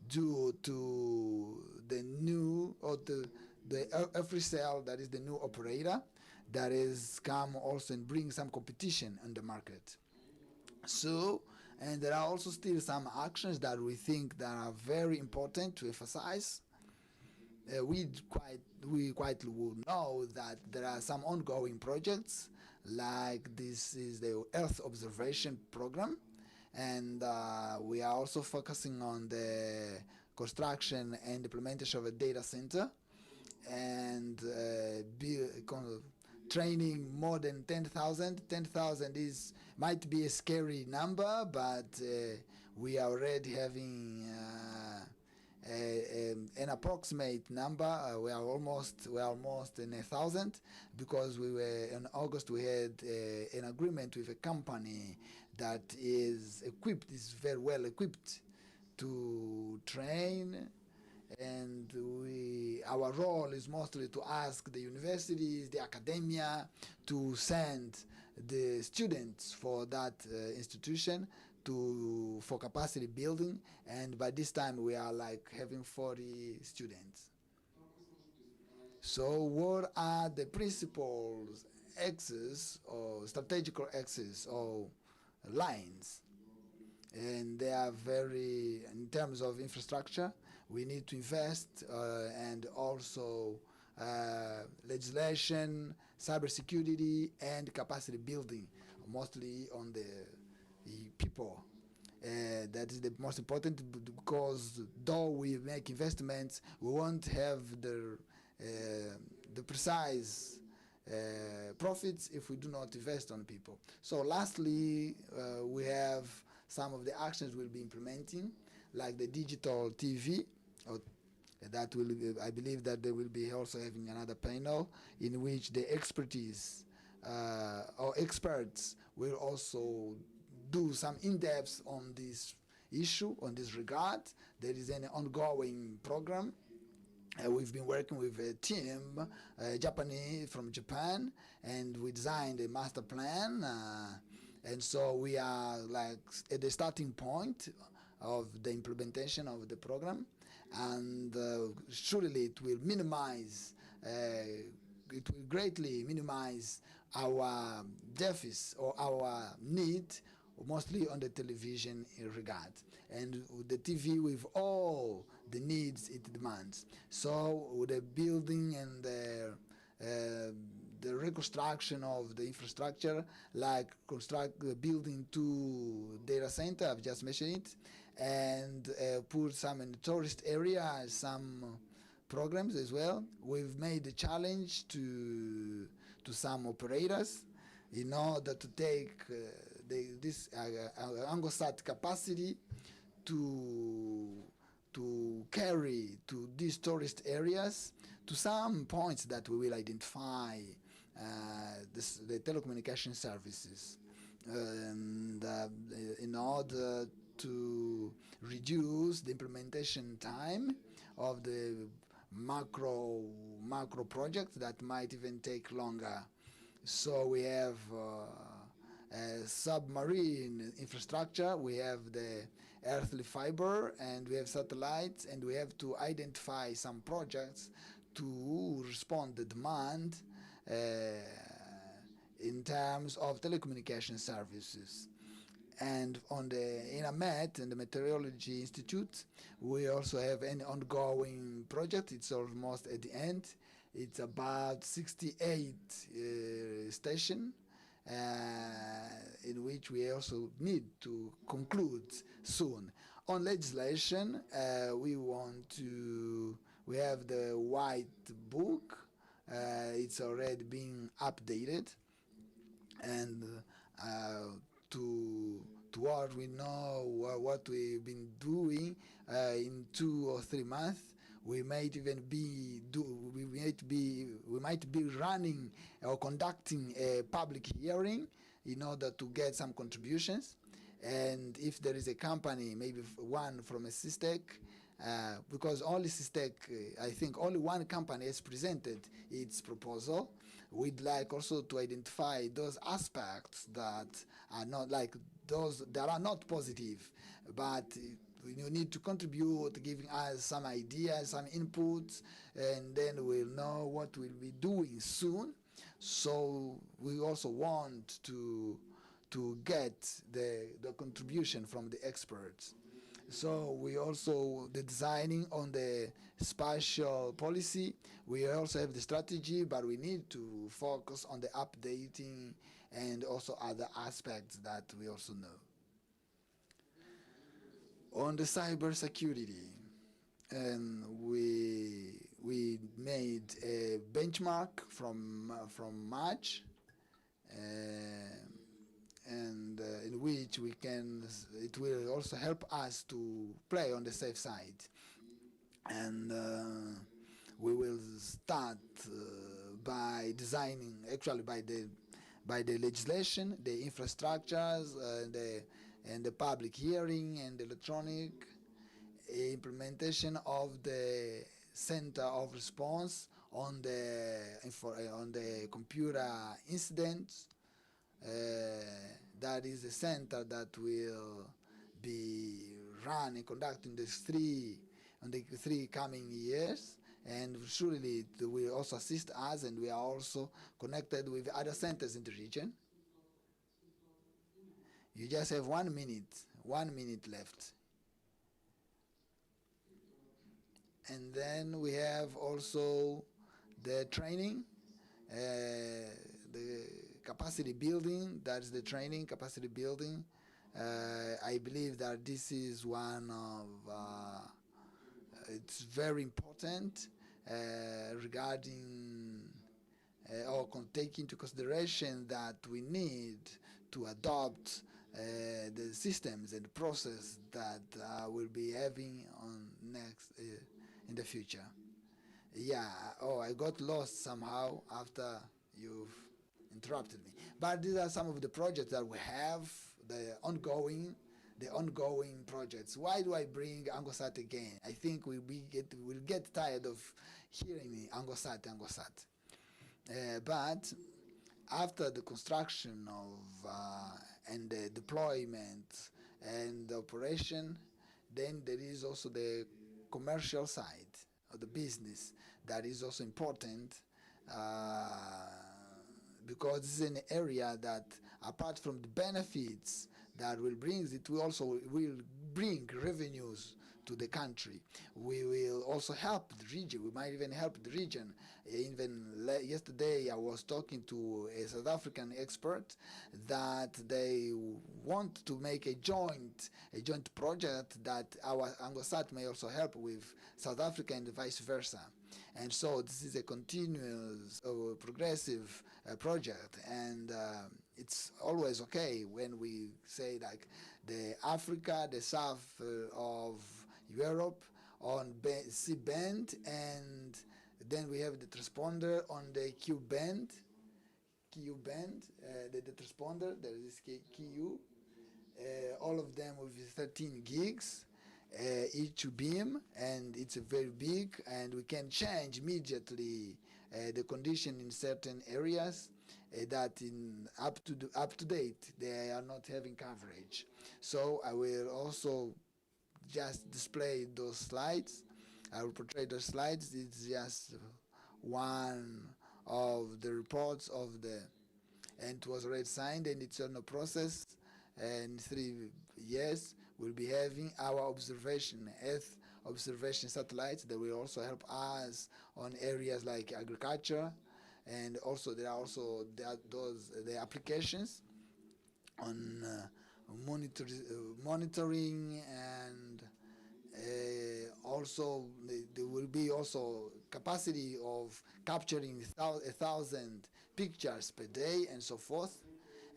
due to the new or the every cell, that is the new operator that is come also and bring some competition on the market. So, and there are also still some actions that we think that are very important to emphasize. We quite would know that there are some ongoing projects, like this is the Earth observation program, and we are also focusing on the construction and implementation of a data center, and training more than 10,000. 10,000 might be a scary number, but we are already having an approximate number. We are almost in 1,000, because we were in August. We had an agreement with a company that is very well equipped to train, and our role is mostly to ask the universities, the academia, to send the students for that institution for capacity building, and by this time we are like having 40 students. So what are the principal axes or strategical axes or lines? And they are very, in terms of infrastructure, we need to invest, and also legislation, cybersecurity, and capacity building, mostly on the people. That is the most important, because though we make investments, we won't have the precise profits if we do not invest on people. So lastly, we have some of the actions we'll be implementing, like the digital TV, that will, I believe that they will be also having another panel in which the expertise or experts will also do some in-depth on this issue, on this regard. There is an ongoing program. We've been working with a team, Japanese from Japan, and we designed a master plan. And so we are like at the starting point of the implementation of the program, and surely it will minimize, it will greatly minimize our deficit or our need, mostly on the television regard, and the TV with all the needs it demands. So with the building and the reconstruction of the infrastructure, like building 2 data centers, I've just mentioned it, and put some in the tourist area, some programs as well. We've made a challenge to some operators in order to take this Angosat capacity to carry to these tourist areas, to some points that we will identify the telecommunication services, and in order to reduce the implementation time of the macro projects that might even take longer. So we have submarine infrastructure, we have the earthly fiber, and we have satellites, and we have to identify some projects to respond to demand in terms of telecommunication services. And on the INAMET, in the Meteorology Institute, we also have an ongoing project. It's almost at the end. It's about 68 station, in which we also need to conclude soon. On legislation, we have the white book. It's already being updated, and to what we know, what we've been doing in 2 or 3 months, we might be running or conducting a public hearing in order to get some contributions. And if there is a company, maybe one from a SISTEC, because only SISTEC, I think only one company has presented its proposal. We'd like also to identify those aspects that are not like those that are not positive, but you need to contribute, giving us some ideas, some inputs, and then we'll know what we'll be doing soon. So we also want to get the contribution from the experts. So we also the designing on the spatial policy. We also have the strategy, but we need to focus on the updating and also other aspects that we also know. On the cyber security, and we made a benchmark from March, and in which it will also help us to play on the safe side. And we will start by designing, actually by the legislation, the infrastructures, and the public hearing and the electronic implementation of the center of response on the computer incidents. That is a center that will be run and conducted in the 3 coming years, and surely it will also assist us, and we are also connected with other centers in the region. You just have 1 minute left. And then we have also the training, the capacity building. That's the training, capacity building. I believe that this is one of, it's very important regarding or take into consideration that we need to adopt the systems and the process that we'll be having on next in the future. Yeah. Oh, I got lost somehow after you've interrupted me. But these are some of the projects that we have, the ongoing projects. Why do I bring Angosat again? I think we'll get tired of hearing Angosat. But after the construction of and the deployment and the operation, then there is also the commercial side of the business that is also important, because this is an area that, apart from the benefits that will bring, it will also bring revenues to the country. We will also help the region. We might even help the region. Even yesterday I was talking to a South African expert that they want to make a joint project that our Angosat may also help with South Africa and vice versa. And so this is a continuous progressive project, and it's always okay when we say like the Africa, the south of Europe on C band, and then we have the transponder on the Q band, the transponder, there is QU, all of them with 13 gigs. Each beam, and it's very big, and we can change immediately the condition in certain areas, that in up to date they are not having coverage. So I will also just display those slides. I will portray those slides. It's just one of the reports of the, and it was already signed and it's on a process. And 3 years we'll be having our observation, Earth observation satellites that will also help us on areas like agriculture, and also there are also the applications on monitoring, and also there will be also capacity of capturing 1,000 pictures per day and so forth.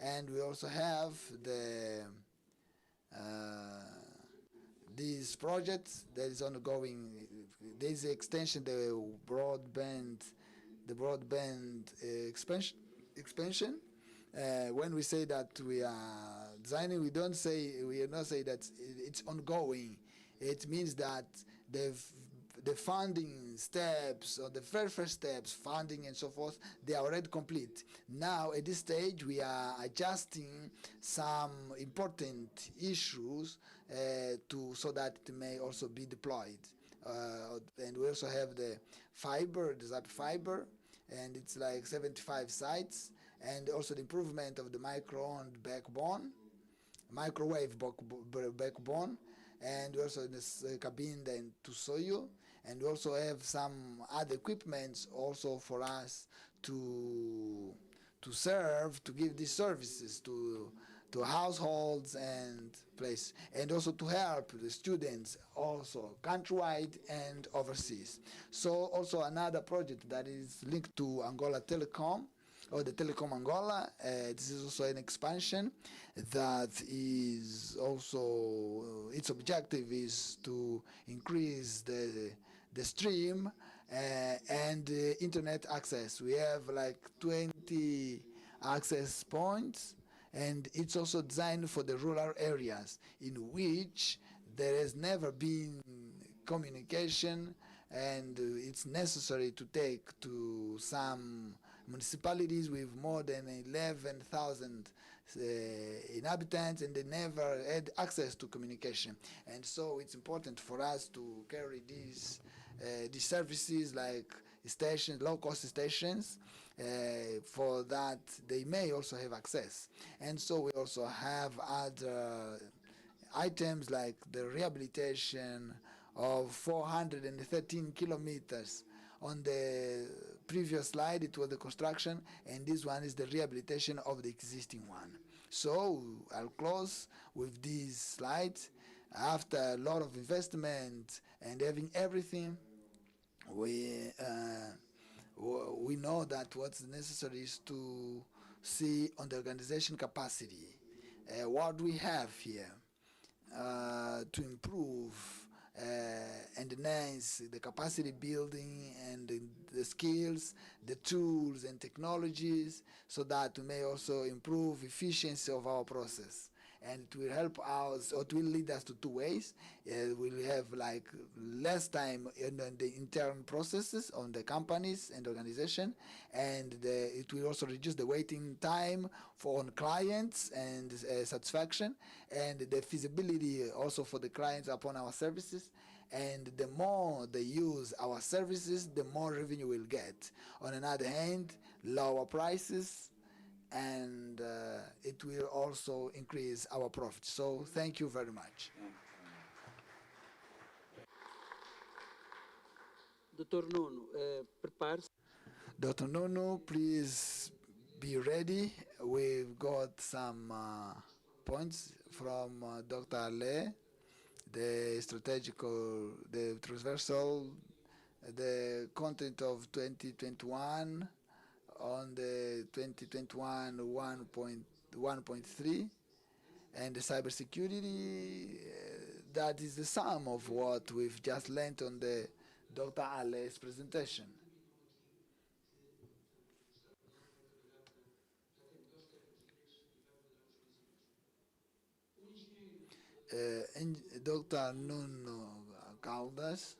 And we also have the these projects that is ongoing. There is extension, the broadband expansion. When we say that we are designing, we are not say that it's ongoing. It means that the funding steps, or the very first steps, funding and so forth, they are already complete. Now at this stage we are adjusting some important issues so that it may also be deployed. And we also have the fiber, the ZAP fiber, and it's like 75 sites, and also the improvement of the microwave backbone, and we also in this cabin and to Soyo, and we also have some other equipments also for us to give these services to households and place, and also to help the students also countrywide and overseas. So also another project that is linked to Angola Telecom, or the Telecom Angola. This is also an expansion that is also, its objective is to increase the stream and internet access. We have like 20 access points, and it's also designed for the rural areas in which there has never been communication, and it's necessary to take to some municipalities with more than 11,000 inhabitants, and they never had access to communication. And so it's important for us to carry these services like stations, low-cost stations, for that they may also have access. And so we also have other items like the rehabilitation of 413 kilometers. On the previous slide it was the construction, and this one is the rehabilitation of the existing one. So I'll close with these slides. After a lot of investment and having everything, we know that what's necessary is to see on the organization capacity what we have here to improve and enhance the capacity building and the skills, the tools and technologies, so that we may also improve efficiency of our process. And it will help us, or it will lead us to two ways. We'll have like less time in the internal processes on the companies and organization, and it will also reduce the waiting time for clients and satisfaction, and the feasibility also for the clients upon our services. And the more they use our services, the more revenue we'll get. On another hand, lower prices, and it will also increase our profit. So thank you very much. Dr. Nuno, prepare-se. Dr. Nuno, please be ready. We've got some points from Dr. Ale, the strategical, the transversal, the content of 2021, on the 2021 1.3, and the cybersecurity. That is the sum of what we've just learned on the Dr. Ale's presentation. And Dr. Nuno Caldas,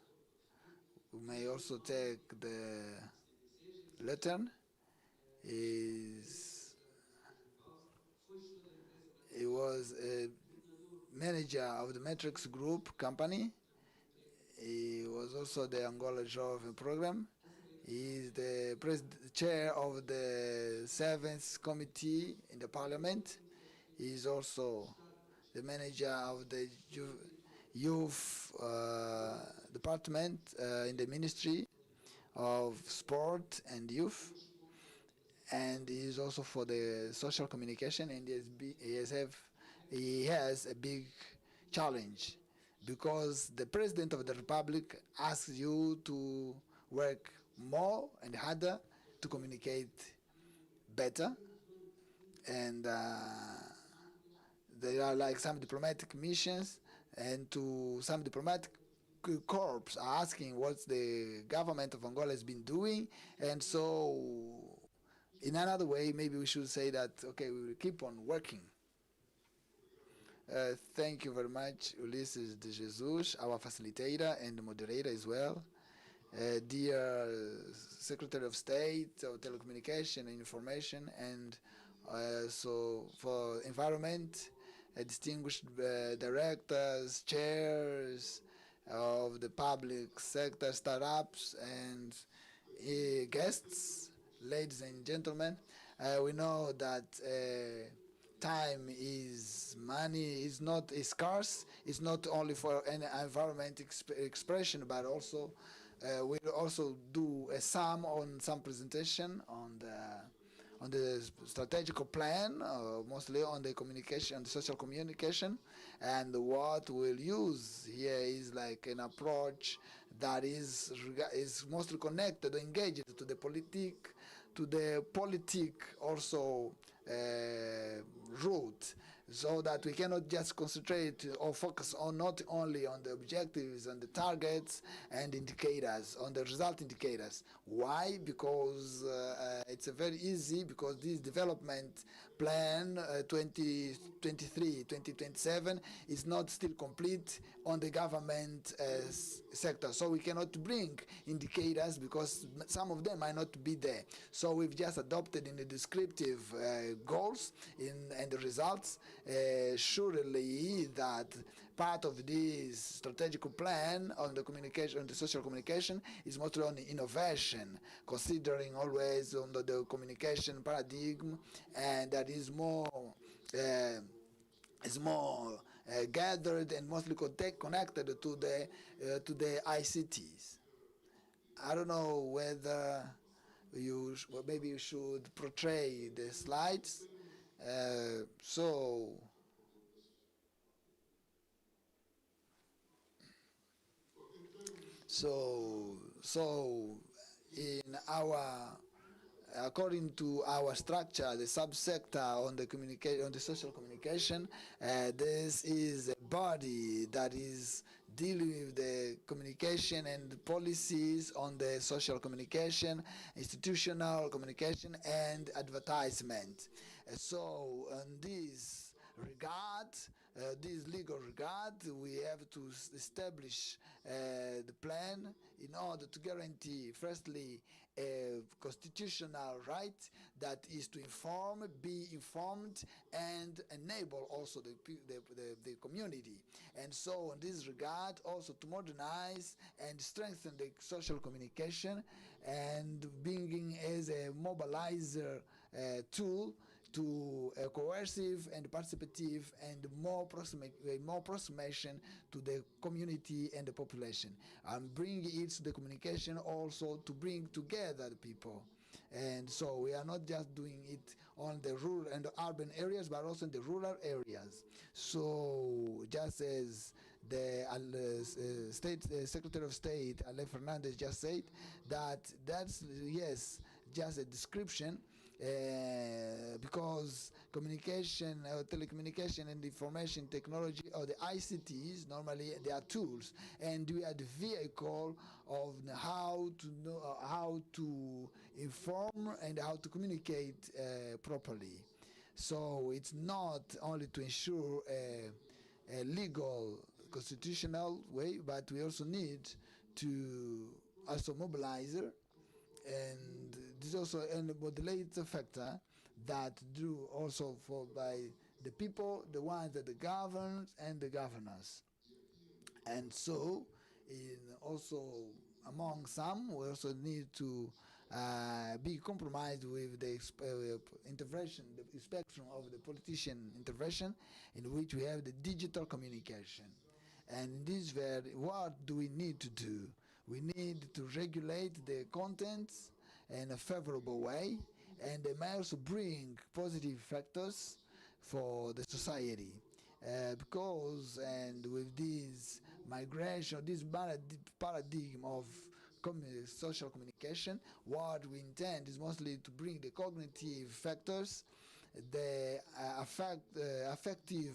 who may also take the letter. He was a manager of the Matrix Group company. He was also the Angola Jovem program. He is the chair of the Seventh Committee in the Parliament. He is also the manager of the youth department in the Ministry of Sport and Youth, and he is also for the social communication. And he has a big challenge because the President of the Republic asks you to work more and harder to communicate better, and there are like some diplomatic missions, and to some diplomatic corps are asking what the government of Angola has been doing. And so in another way, maybe we should say that, okay, we will keep on working. Thank you very much, Ulisses de Jesus, our facilitator and moderator as well. Dear Secretary of State of Telecommunication and Information, and so for Environment, distinguished directors, chairs of the public sector, startups, and guests, ladies and gentlemen. We know that time is money, is scarce. It's not only for any environment expression, but also we'll also do a sum on some presentation on the strategical plan, mostly on the communication, the social communication, and what we'll use here is like an approach that is mostly connected, engaged to the politic also route, so that we cannot just concentrate or focus on not only on the objectives and the targets and indicators, on the result indicators. Why? Because it's a very easy, because this development plan 2023-2027 is not still complete on the government sector, so we cannot bring indicators because some of them might not be there. So we've just adopted in the descriptive goals and the results. Surely that part of this strategic plan on the communication, on the social communication, is mostly on innovation, considering always on the communication paradigm, and that is more gathered and mostly connected to the ICTs. I don't know whether maybe you should portray the slides. So in our, according to our structure, the subsector on the social communication, this is a body that is dealing with the communication and policies on the social communication, institutional communication, and advertisement. So in this regard, this legal regard, we have to establish the plan in order to guarantee, firstly, a constitutional right that is to inform, be informed, and enable also the community. And so in this regard, also to modernize and strengthen the social communication, and being as a mobilizer tool to a coercive and participative and more approximation to the community and the population, and bring it to the communication also to bring together the people. And so we are not just doing it on the rural and the urban areas, but also in the rural areas. So just as the Secretary of State, Ale Fernandez, just said, that's, yes, just a description, because communication, telecommunication and information technology, or the ICTs, normally they are tools, and we are the vehicle of how to know, how to inform and how to communicate properly. So it's not only to ensure a legal constitutional way, but we also need to also mobilize and this also a modulator factor that do also for by the people, the ones that the govern and the governors. And so, also among some, we also need to be compromised with the intervention, the spectrum of the politician intervention, in which we have the digital communication. And in this very, what do we need to do? We need to regulate the contents in a favorable way, and they may also bring positive factors for the society. Because and with this migration, this paradigm of social communication, what we intend is mostly to bring the cognitive factors, the affective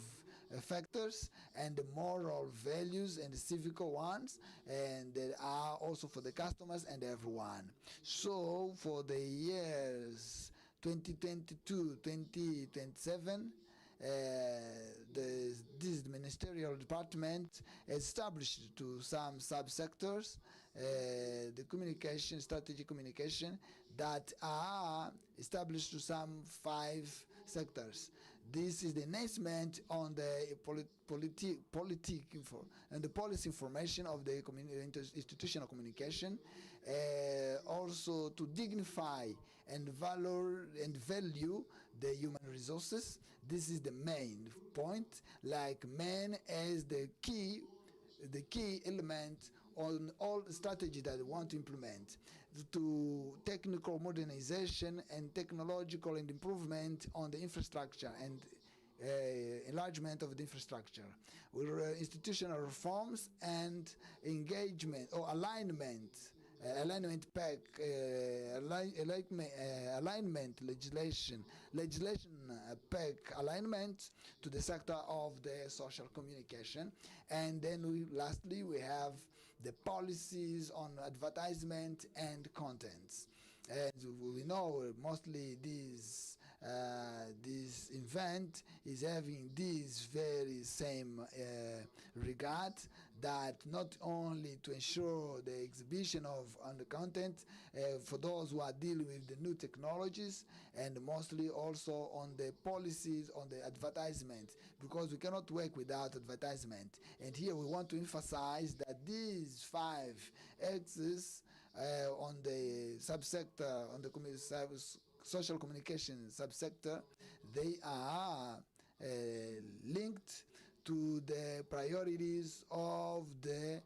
factors, and the moral values and the civic ones, and that are also for the customers and everyone. So for the years 2022-2027, this ministerial department established to some subsectors the communication, strategy communication, that are established to some 5 sectors. This is the enhancement on the and the policy information of the institutional communication, also to dignify and value the human resources. This is the main point, like man as the key element on all the strategies that we want to implement, to technical modernization and technological and improvement on the infrastructure and enlargement of the infrastructure, with institutional reforms and engagement or alignment legislation pack alignment to the sector of the social communication. And then lastly we have the policies on advertisement and contents. And we know mostly this event is having this very same regard, that not only to ensure the exhibition of on the content for those who are dealing with the new technologies, and mostly also on the policies on the advertisement, because we cannot work without advertisement. And here we want to emphasize that these 5 axes on the subsector, on the social communication subsector, they are linked to the priorities of the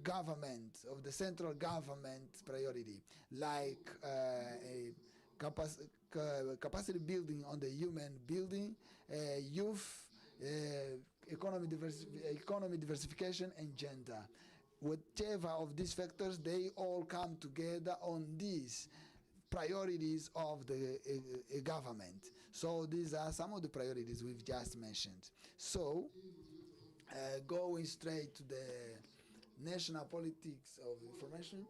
government, of the central government priority, like capacity building on the human building, youth, economy diversification, and gender. Whatever of these factors, they all come together on these priorities of the government. So these are some of the priorities we've just mentioned. So going straight to the national politics of information,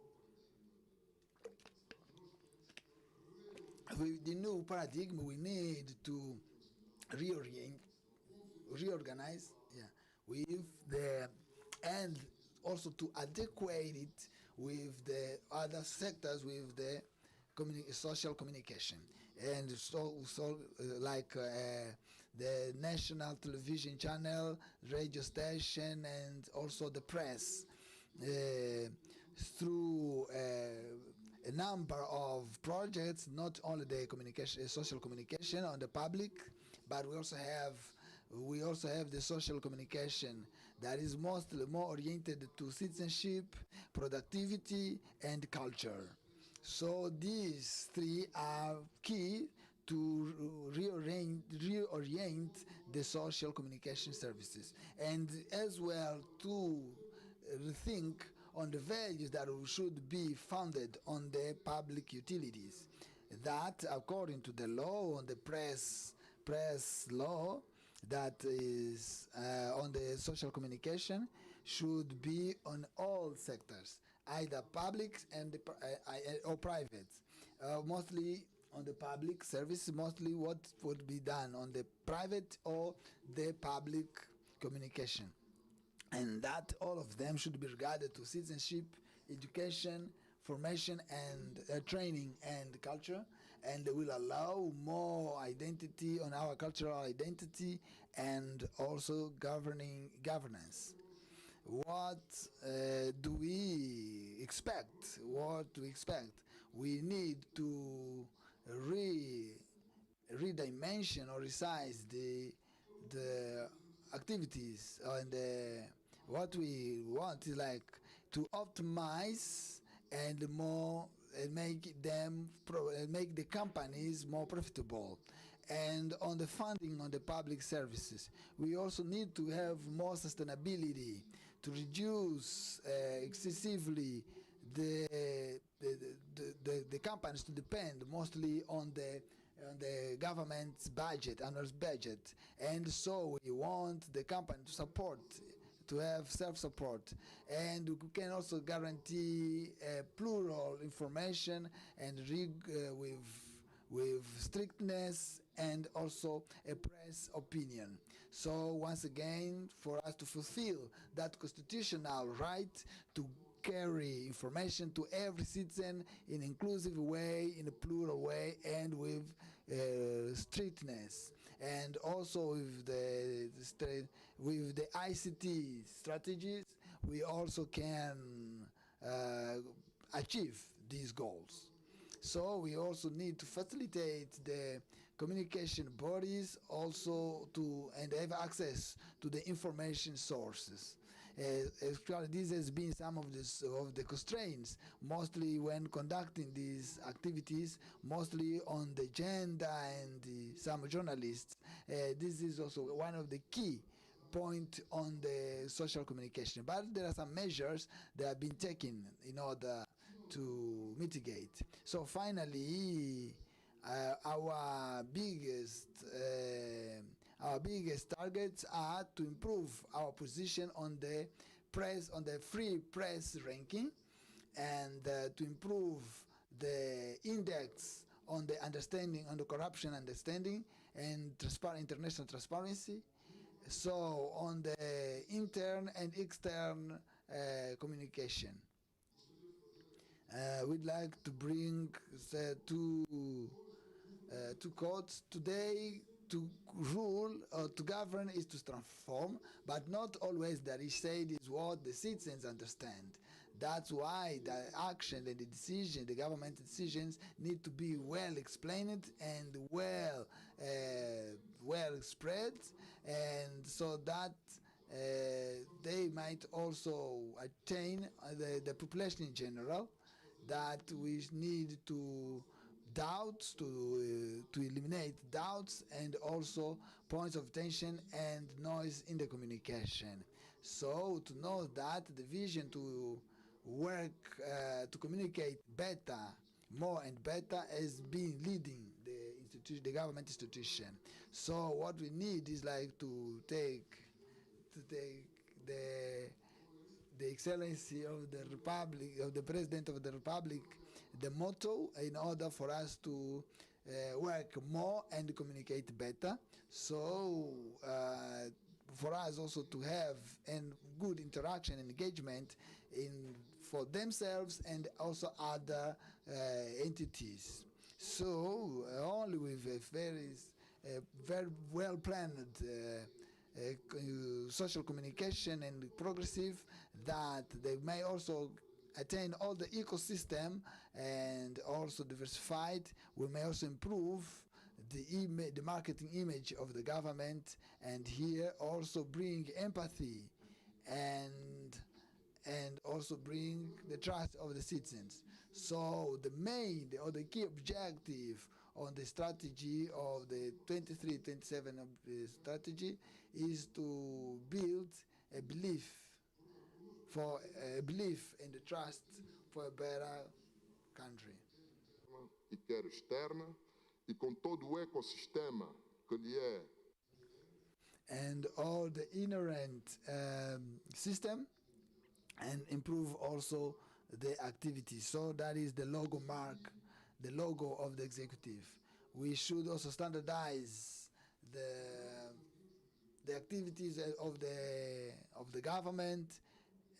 with the new paradigm, we need to reorganize with the, and also to adequate it with the other sectors, with the social communication. And so like the national television channel, radio station, and also the press, through a number of projects, not only the communication, social communication on the public, but we also have the social communication that is mostly more oriented to citizenship, productivity, and culture. So these 3 are key to reorient the social communication services, and as well to rethink on the values that should be founded on the public utilities, that according to the law on the press law, that is on the social communication, should be on all sectors, either public and or private. Mostly on the public service, mostly what would be done on the private or the public communication, and that all of them should be regarded to citizenship, education, formation and training and culture, and will allow more identity on our cultural identity and also governance. What do we expect? What do we expect? We need to redimension or resize the activities and what we want is like to optimize and more and make them make the companies more profitable. And on the funding on the public services, we also need to have more sustainability to reduce excessively the companies to depend mostly on the government's budget, annual budget, and so we want the company to support, to have self-support, and we can also guarantee plural information and with strictness and also a press opinion. So once again, for us to fulfill that constitutional right to carry information to every citizen in an inclusive way, in a plural way, and with strictness, and also with the ICT strategies, we also can achieve these goals. So we also need to facilitate the communication bodies also to and have access to the information sources. Actually, this has been some of the constraints, mostly when conducting these activities, mostly on the agenda and some journalists. This is also one of the key point on the social communication. But there are some measures that have been taken in order to mitigate. So finally, our biggest targets are to improve our position on the press, on the free press ranking, and to improve the index on the understanding, on the corruption understanding and international transparency. So on the intern and extern communication. We'd like to bring two quotes today. To rule or to govern is to transform, but not always that is said is what the citizens understand. That's why the action and the decision, the government decisions, need to be well explained and well spread, and so that they might also attain the population in general, that we need to doubts, to eliminate doubts and also points of tension and noise in the communication. So to know that the vision to work to communicate better, more and better, has been leading the government institution. So what we need is like to take the excellency of the Republic, of the President of the Republic, the motto, in order for us to work more and communicate better. So for us also to have a good interaction and engagement for themselves and also other entities. So only with a very well planned social communication and progressive, that they may also attain all the ecosystem and also diversified, we may also improve the marketing image of the government, and here also bring empathy and also bring the trust of the citizens. So the main or the key objective on the strategy of the 23-27 strategy is to build a belief and the trust for a better country. E quer externa, e com todo o ecossistema que lhe é. And all the inherent system, and improve also the activity. So that is the logo mark, the logo of the executive. We should also standardize the activities of the government,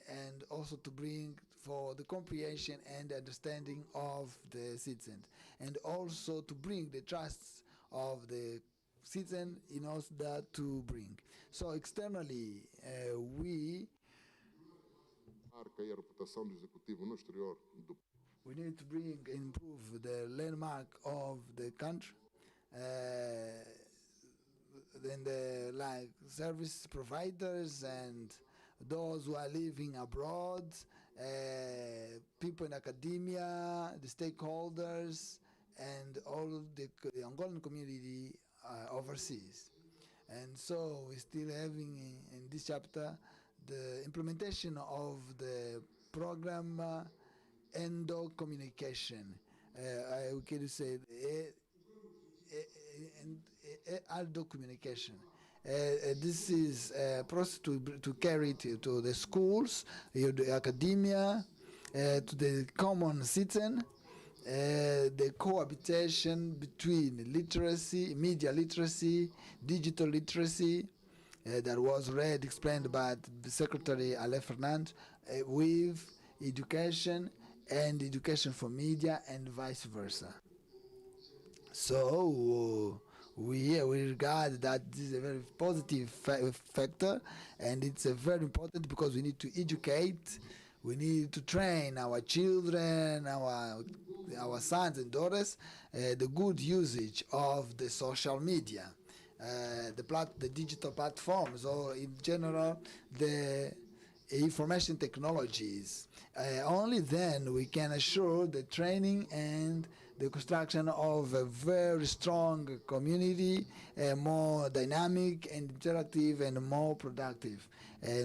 and also to bring for the comprehension and understanding of the citizens, and also to bring the trust of the citizen in order to bring. So externally, we marca e a reputação do executivo no exterior do we need to improve the landmark of the country, then the like service providers and those who are living abroad, people in academia, the stakeholders, and all the Angolan community overseas. And so we're still having in this chapter the implementation of the program endo communication. I could say Aldo communication. This is a process to carry it to the schools, the academia, to the common citizen, the cohabitation between literacy, media literacy, digital literacy, that was read, explained by the Secretary Ale Fernandes, with education and education for media and vice versa. So we regard that this is a very positive factor, and it's very important because we need to educate, we need to train our children, our sons and daughters, the good usage of the social media, the digital platforms, or in general the information technologies. Only then we can assure the training and the construction of a very strong community, more dynamic and interactive and more productive,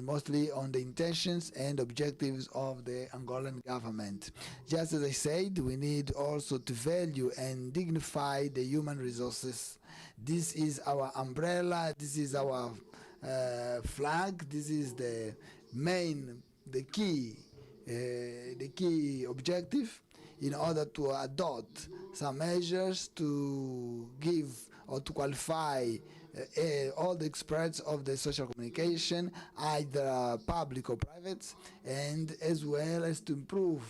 mostly on the intentions and objectives of the Angolan government. Just as I said, we need also to value and dignify the human resources. This is our umbrella, this is our flag, this is the key objective in order to adopt some measures to give or to qualify all the experts of the social communication, either public or private, and as well as to improve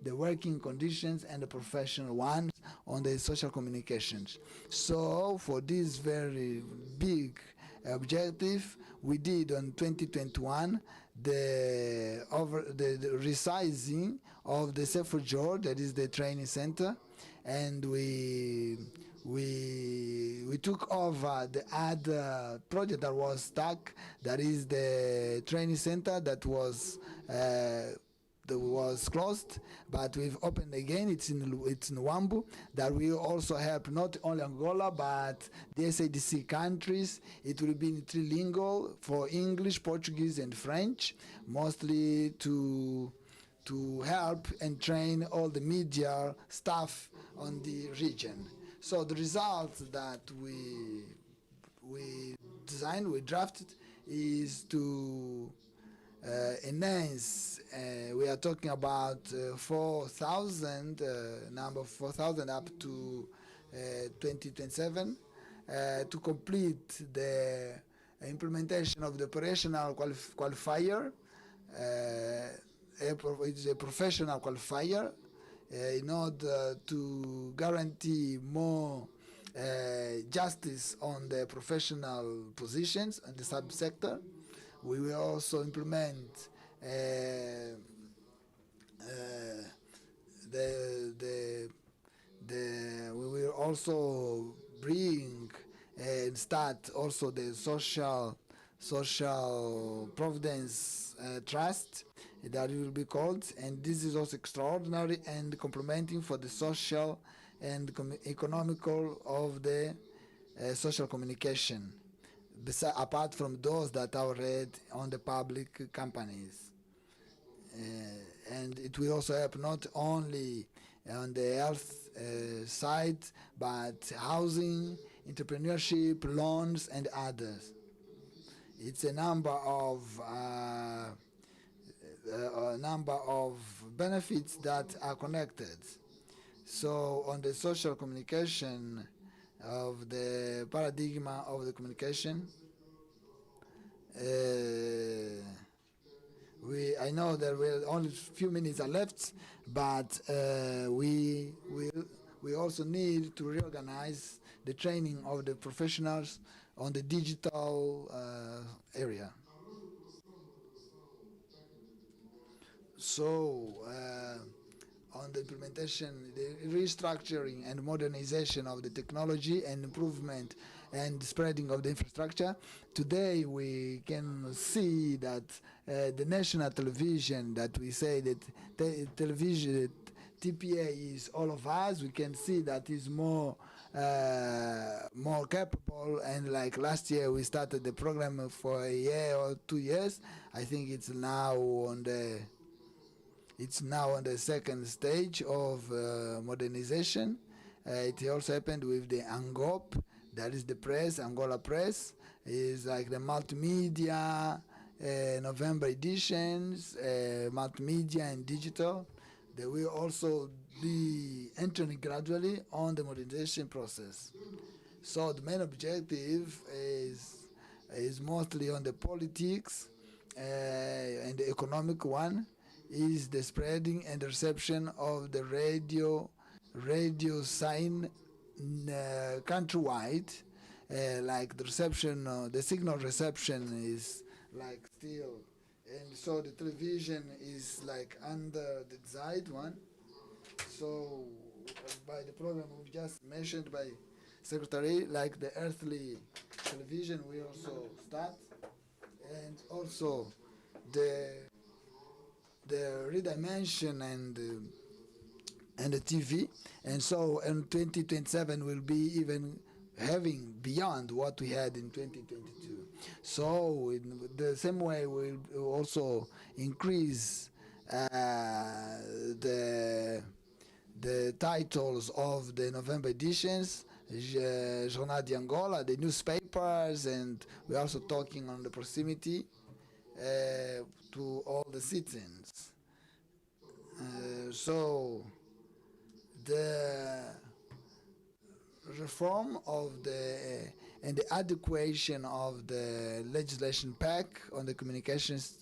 the working conditions and the professional ones on the social communications. So for this very big objective, we did on 2021 the resizing of the Fisrt George, that is the training center, and we took over the other project that was stuck, that is the training center that was closed, but we've opened again. It's in Wambu, that will also help not only Angola but the SADC countries. It will be trilingual for English, Portuguese, and French, mostly to help and train all the media staff on the region. So the results that we designed, we drafted, is to enhance. We are talking about 4,000, number 4,000 up to 2027, to complete the implementation of the operational qualifier. It's a professional qualifier in order to guarantee more justice on the professional positions and the subsector. We will also implement we will also bring and start also the social providence trust, that it will be called, and this is also extraordinary and complementing for the social and economical of the social communication, apart from those that are read on the public companies. And it will also help not only on the health side, but housing, entrepreneurship, loans, and others. It's a number of benefits that are connected. So on the social communication of the paradigm of the communication, I know there will only a few minutes are left, but we also need to reorganize the training of the professionals on the digital area. So, on the implementation, the restructuring and modernization of the technology and improvement and spreading of the infrastructure. Today we can see that the national television, that we say that television TPA is all of us. We can see that is more capable. And like last year, we started the program for a year or 2 years. I think it's now on the second stage of modernization. It also happened with the Angop, that is the press, Angola Press, is like the multimedia, November editions, multimedia and digital. They will also be entering gradually on the modernization process. So the main objective is mostly on the politics and the economic one, is the spreading and reception of the radio sign countrywide. Like the reception, the signal reception is like still, and so the television is like under the side one. So by the program we just mentioned by Secretary, like the earthly television, we also start, and also the redimension and the TV, and so in 2027 will be even having beyond what we had in 2022. So in the same way we'll also increase the titles of the November editions, Jornal de Angola, the newspapers, and we're also talking on the proximity to all the citizens. So the reform of and the adequation of the legislation pack on the communications,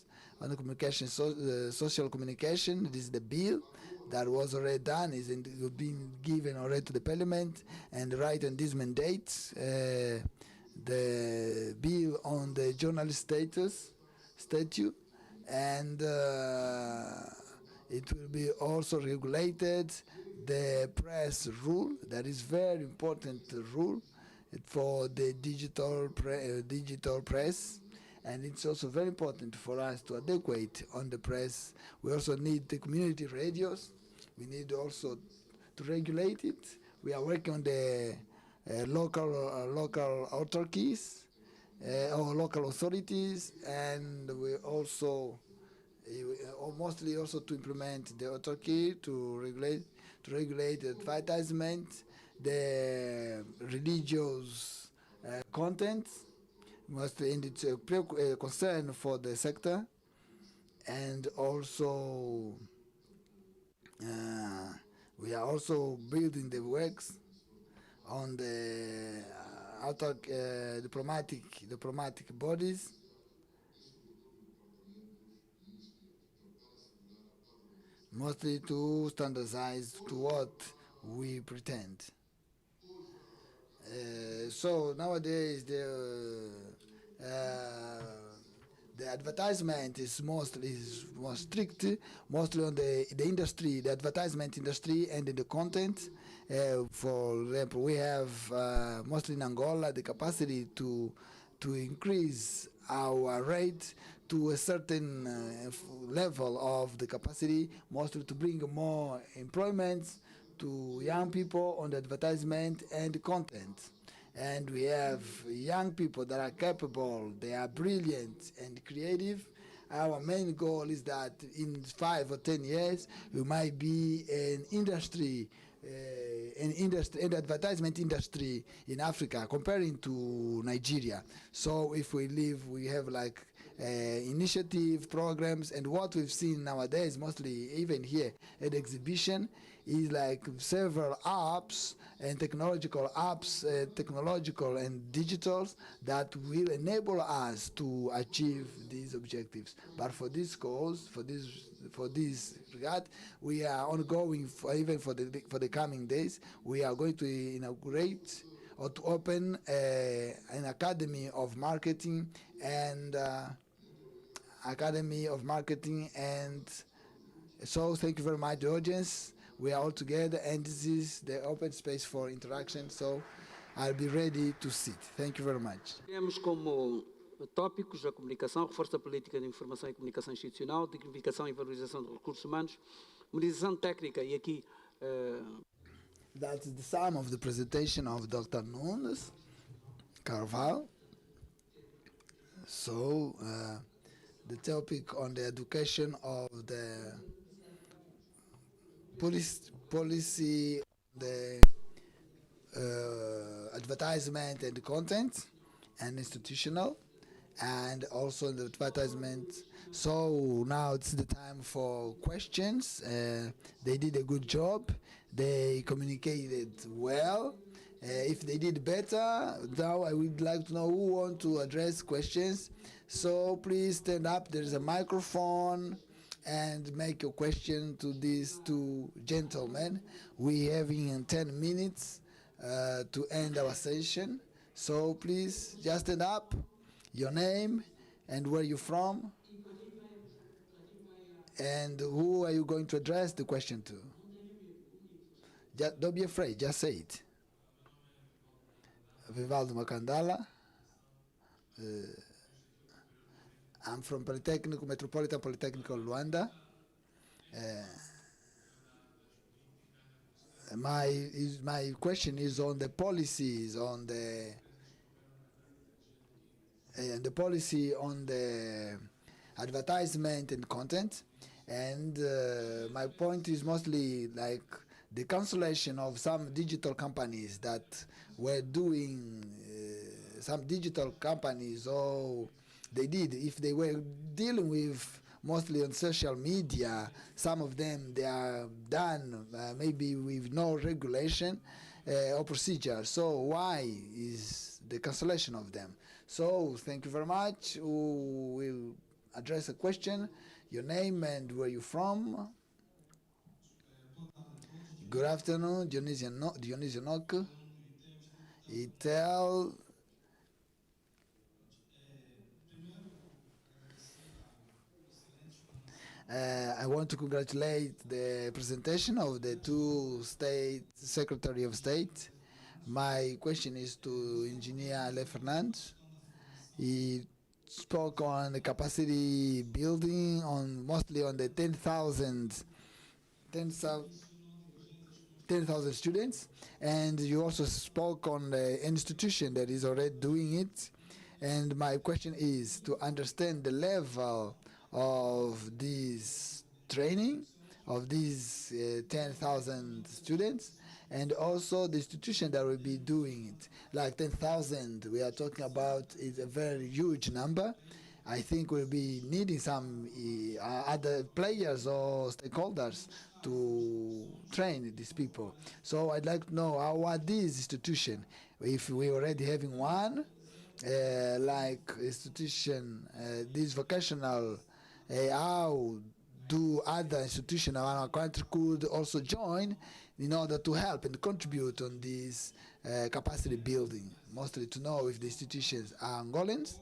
social communication. This is the bill that was already done, is been given already to the Parliament, and right on this mandate, the bill on the journalist statute, and it will be also regulated the press rule. That is very important rule for the digital press, and it's also very important for us to adequate on the press. We also need the community radios. We need also to regulate it. We are working on the local autarchies or local authorities, and we also mostly also to implement the autarky to regulate the advertisement, the religious content, mostly in its concern for the sector, and also we are also building the works on the diplomatic bodies, mostly to standardize to what we pretend. So nowadays the advertisement is more strict, mostly on the industry, the advertisement industry, and in the content. For example, we have mostly in Angola the capacity to increase our rate to a certain level of the capacity, mostly to bring more employment to young people on the advertisement and the content. And we have young people that are capable, they are brilliant and creative. Our main goal is that in 5 or 10 years, we might be an industry, an advertisement industry in Africa, comparing to Nigeria. So if we have like initiative programs. And what we've seen nowadays, mostly even here at the exhibition, is like several apps and technological and digitals that will enable us to achieve these objectives. But for this cause, for this regard, we are ongoing even for the coming days. We are going to inaugurate or to open an academy of marketing and so thank you very much, the audience. We are all together, and this is the open space for interaction, so I'll be ready to sit. Thank you very much. Temos como tópicos a comunicação, reforço da política de informação e comunicação institucional, dignificação e valorização de recursos humanos, modernização técnica, e aqui... That's the sum of the presentation of Dr. Nunes Carvalho. So, the topic on the education of the policy, the advertisement and the content, and institutional, and also the advertisement. So now it's the time for questions. They did a good job. They communicated well. If they did better, now I would like to know who want to address questions. So please stand up. There is a microphone and make your question to these two gentlemen. We have in 10 minutes to end our session. So please just stand up, your name and where you're from, and who are you going to address the question to. Don't be afraid, just say it. Vivaldo Macandala. I'm from Metropolitan Polytechnic of Luanda. My question is on the policies, on the policy on the advertisement and content, and my point is mostly like the cancellation of some digital companies that were doing some digital companies, or they did, if they were dealing with mostly on social media, some of them they are done maybe with no regulation or procedure. So why is the cancellation of them? So thank you very much. Who will address a question? Your name and where you're from. Good afternoon, Dionisio Nock. Itel. I want to congratulate the presentation of the two Secretary of State. My question is to Engineer Ale Fernandes. He spoke on the capacity building, mostly on the 10,000 students, and you also spoke on the institution that is already doing it. And my question is to understand the level of this training of these 10,000 students, and also the institution that will be doing it. Like 10,000 we are talking about is a very huge number. I think we'll be needing some other players or stakeholders to train these people. So I'd like to know how are these institutions, if we already having one, like institution, this vocational, how do other institutions around our country could also join in order to help and contribute on this capacity building, mostly to know if the institutions are Angolans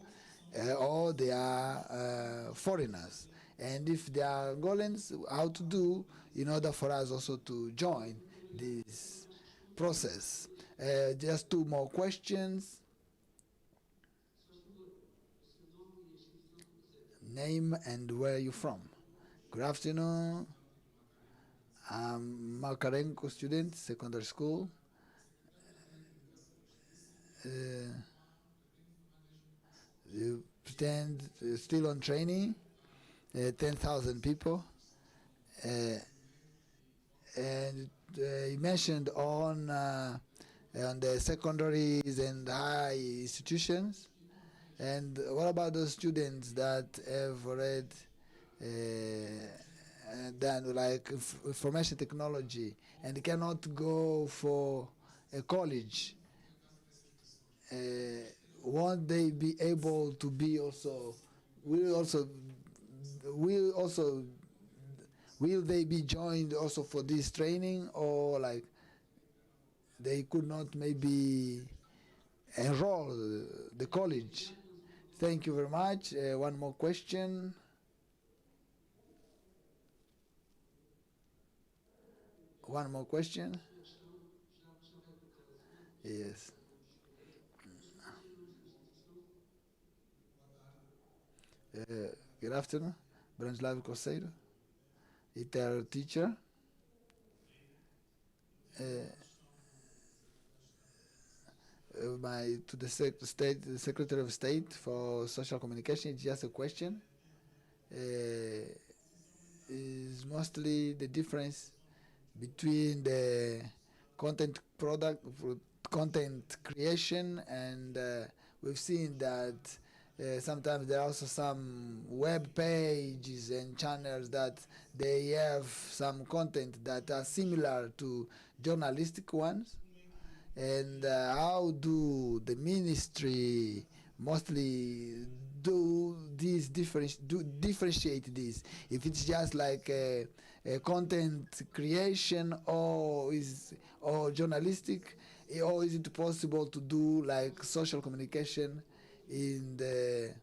or they are foreigners, and if they are Angolans, how to do in order for us also to join this process. Just two more questions. Name and where you from. Good afternoon. I'm Makarenko student, secondary school. You stand still on training, 10,000 people. And you mentioned on the secondaries and high institutions, And what about those students that have already done like information technology and cannot go for a college? Won't they be able to be also? Will also will also will they be joined also for this training, or like they could not maybe enroll the college? Thank you very much. One more question. One more question. Yes. Good afternoon. Branislav Corseiro, ITER teacher. To the the Secretary of State for Social Communication, it's just a question. Is mostly the difference between the content creation, and we've seen that sometimes there are also some web pages and channels that they have some content that are similar to journalistic ones. And how do the ministry mostly differentiate this? If it's just like a content creation, or journalistic, or is it possible to do like social communication in the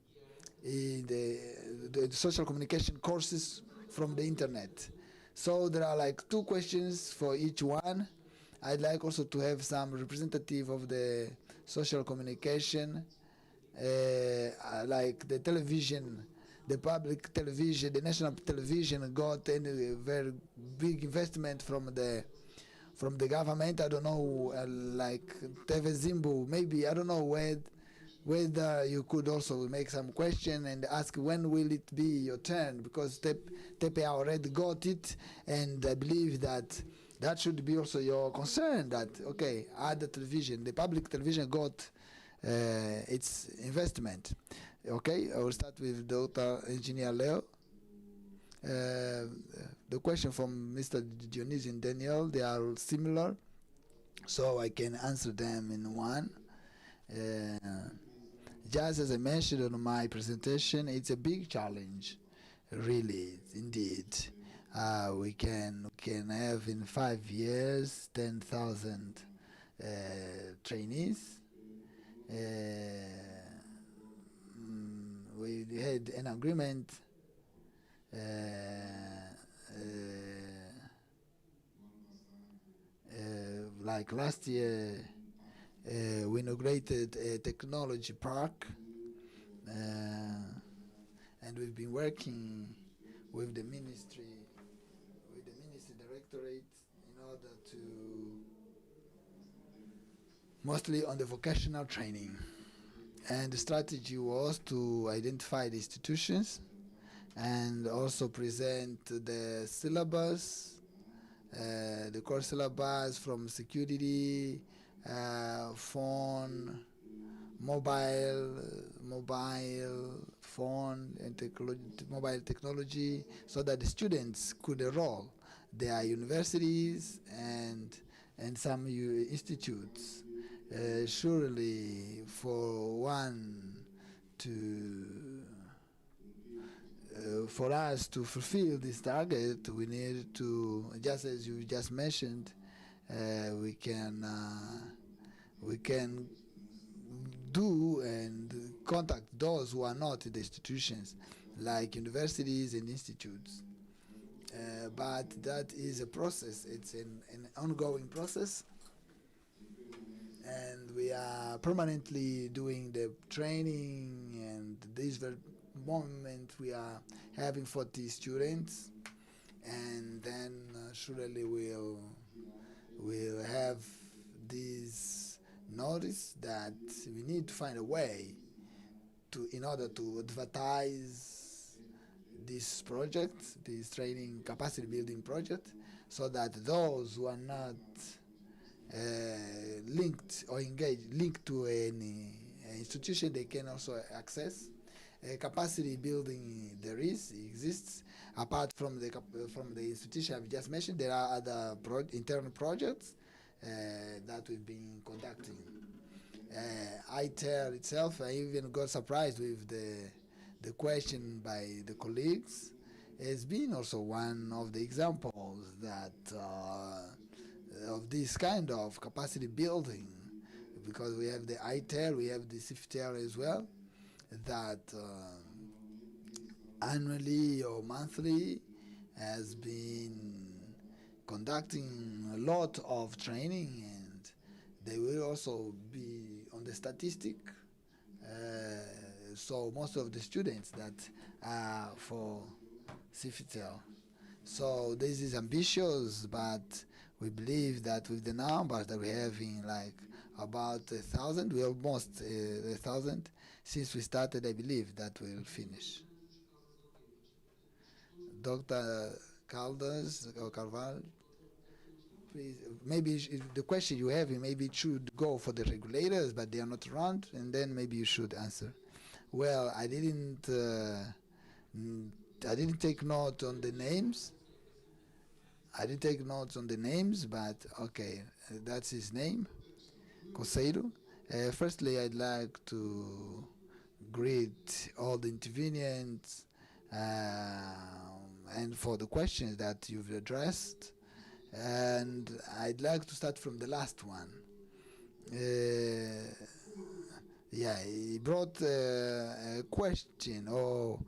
social communication courses from the internet? So there are like two questions for each one. I'd like also to have some representative of the social communication, like the television, the public television, the national television got a very big investment from the government. I don't know, like TV Zimbu, maybe, I don't know whether you could also make some question and ask when will it be your turn, because TPA already got it, and I believe that should be also your concern, that, okay, other television, the public television got its investment. Okay, I will start with Dr. Engineer Leo. The question from Mr. Dionysian Daniel, they are similar, so I can answer them in one. Just as I mentioned on my presentation, it's a big challenge, really, indeed. We can have in 5 years 10,000 trainees. We had an agreement like last year. We inaugurated a technology park, and we've been working with the ministry directorate in order to mostly on the vocational training. And the strategy was to identify the institutions and also present the syllabus, the core syllabus from security, phone, mobile phone and mobile technology, so that the students could enroll. There are universities and some institutes. Surely, for us to fulfill this target, we need to, just as you just mentioned, we can do and contact those who are not in the institutions, like universities and institutes. But that is a process. It's an ongoing process, and we are permanently doing the training, and this very moment we are having 40 students, and then surely we'll have this notice that we need to find a way in order to advertise this project, this training capacity building project, so that those who are not linked to any institution they can also access. Capacity building exists. Apart from the institution I've just mentioned, there are other internal projects that we've been conducting. ITER itself, I even got surprised with the question by the colleagues. Has been also one of the examples that of this kind of capacity building, because we have the ITER, we have the CIFTER as well, that annually or monthly has been conducting a lot of training, and they will also be on the statistic. So most of the students that are for CIFTEL. So this is ambitious, but we believe that with the numbers that we have in like about 1,000, we almost 1,000 since we started. I believe that we'll finish. Dr. Caldas or Carvalho, please. Maybe the question you have, maybe it should go for the regulators, but they are not around, and then maybe you should answer. Well, I didn't take note on the names. I didn't take notes on the names, but okay, that's his name, Coseiro. Firstly, I'd like to greet all the intervenants and for the questions that you've addressed. And I'd like to start from the last one. Yeah, he brought a question or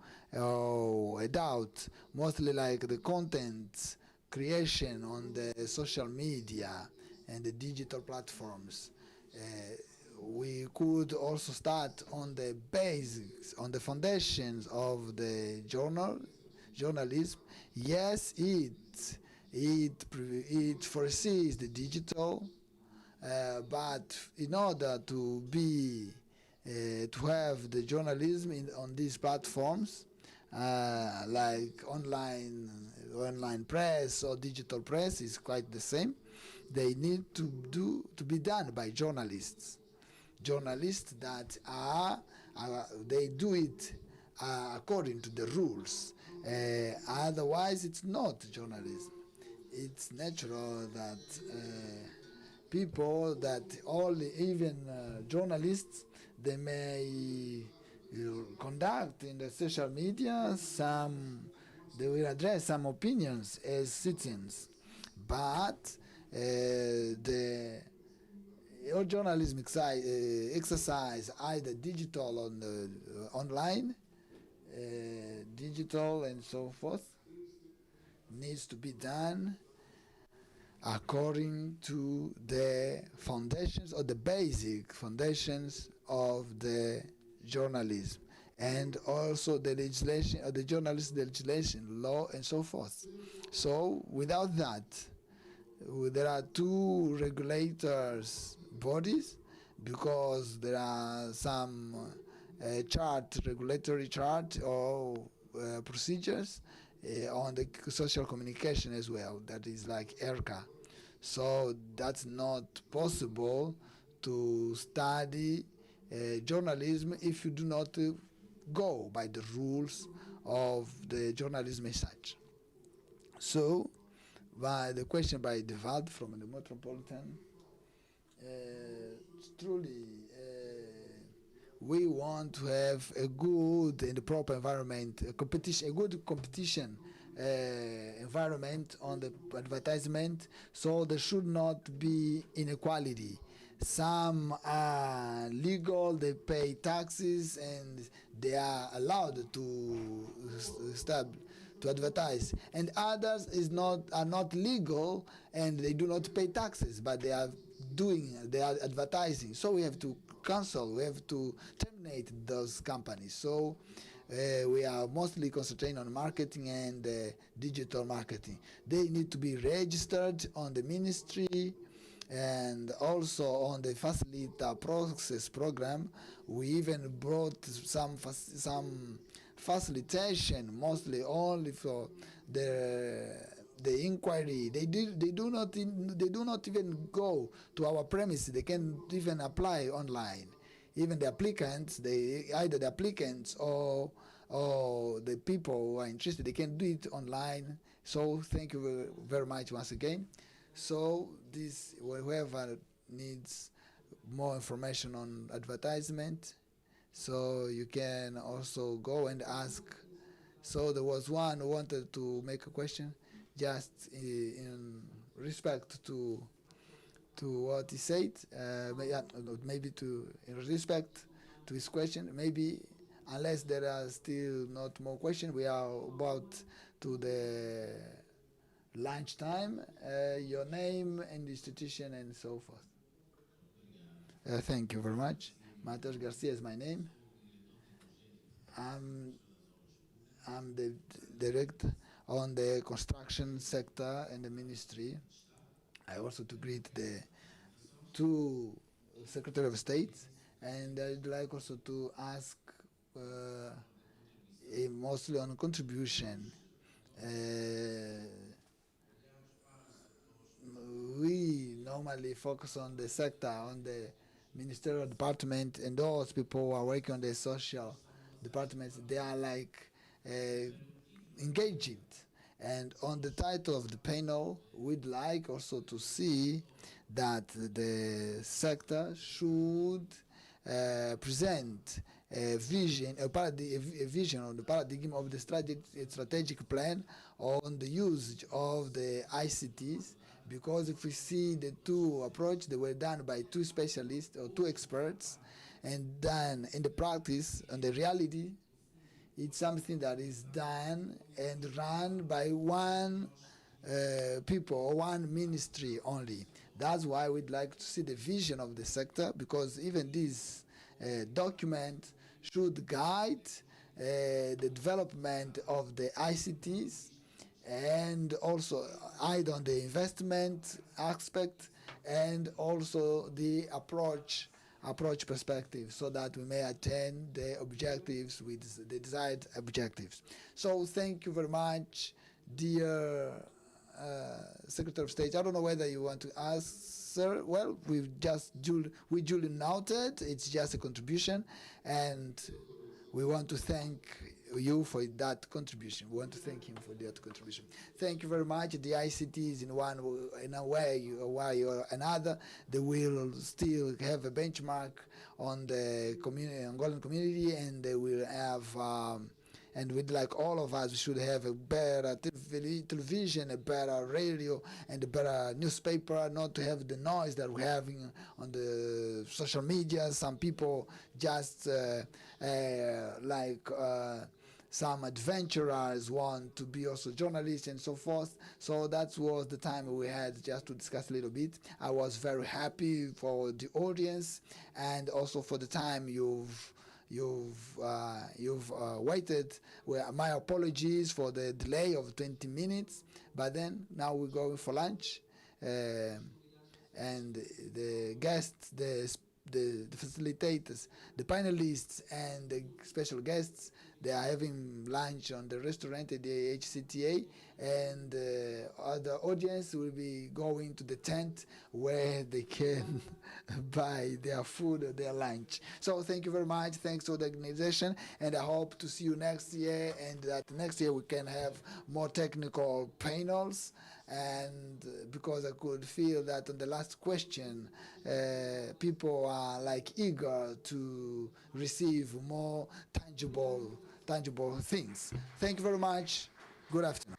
a doubt, mostly like the content creation on the social media and the digital platforms. We could also start on the basics, on the foundations of the journalism. Yes, it foresees the digital, but in order to be to have the journalism on these platforms, like online press or digital press is quite the same. They need to be done by journalists that they do it according to the rules. Otherwise, it's not journalism. It's natural that people that even journalists, they may conduct in the social media they will address some opinions as citizens, but all journalism exercise either digital on online, digital and so forth, needs to be done according to the foundations or the basic foundations of the journalism, and also the legislation or the journalist legislation, law and so forth. So without that, there are two regulators bodies, because there are some regulatory chart or procedures on the social communication as well, that is like ERCA. So that's not possible to study journalism if you do not go by the rules of the journalism as such. So, by the question by Devald from the Metropolitan, truly we want to have a good and proper environment, a good competition environment on the advertisement, so there should not be inequality. Some are legal, they pay taxes, and they are allowed to advertise, and others are not legal and they do not pay taxes, but they are advertising. So we have to cancel, we have to terminate those companies. So we are mostly concentrating on marketing and digital marketing. They need to be registered on the ministry and also on the Facilita Process program. We even brought some facilitation, mostly only for the inquiry. They do not even go to our premises. They can't even apply online. even the applicants, either the applicants or the people who are interested, they can do it online. So thank you very much once again. So this, whoever needs more information on advertisement, so you can also go and ask. So there was one who wanted to make a question, just in respect to what he said, maybe in respect to his question, maybe unless there are still not more questions, we are about to the lunch time. Your name and institution and so forth. Thank you very much. Matheus Garcia is my name. I'm the director on the construction sector in the ministry. I also to greet the two Secretary of State, and I'd like also to ask mostly on contribution. We normally focus on the sector, on the ministerial department, and those people who are working on the social departments, they are like engaged. And on the title of the panel, we'd like also to see that the sector should present a vision, a vision on the paradigm of the strategic plan on the usage of the ICTs, because if we see the two approaches, they were done by two specialists or two experts, and then in the practice, and the reality, it's something that is done and run by one people or one ministry only. That's why we'd like to see the vision of the sector, because even this document should guide the development of the ICTs, and also either on the investment aspect and also the approach perspective, so that we may attain the objectives with the desired objectives. So thank you very much, dear Secretary of State. I don't know whether you want to ask, sir. Well, we duly noted. It's just a contribution, and we want to thank you for that contribution. We want to thank him for that contribution. Thank you very much. The ICTs in a way or another, they will still have a benchmark on the Angolan community, and they will have. And we'd like all of us should have a better television, a better radio, and a better newspaper, not to have the noise that we're having on the social media. Some people just some adventurers want to be also journalists and so forth. So that was the time we had just to discuss a little bit. I was very happy for the audience, and also for the time you've waited. Well, my apologies for the delay of 20 minutes, but then now we're going for lunch, and the guests, the facilitators, the panelists, and the special guests, they are having lunch on the restaurant at the HCTA, and the audience will be going to the tent where they can buy their food or their lunch. So thank you very much. Thanks to the organization, and I hope to see you next year, and that next year we can have more technical panels. And because I could feel that on the last question, people are like eager to receive more tangible things. Thank you very much. Good afternoon.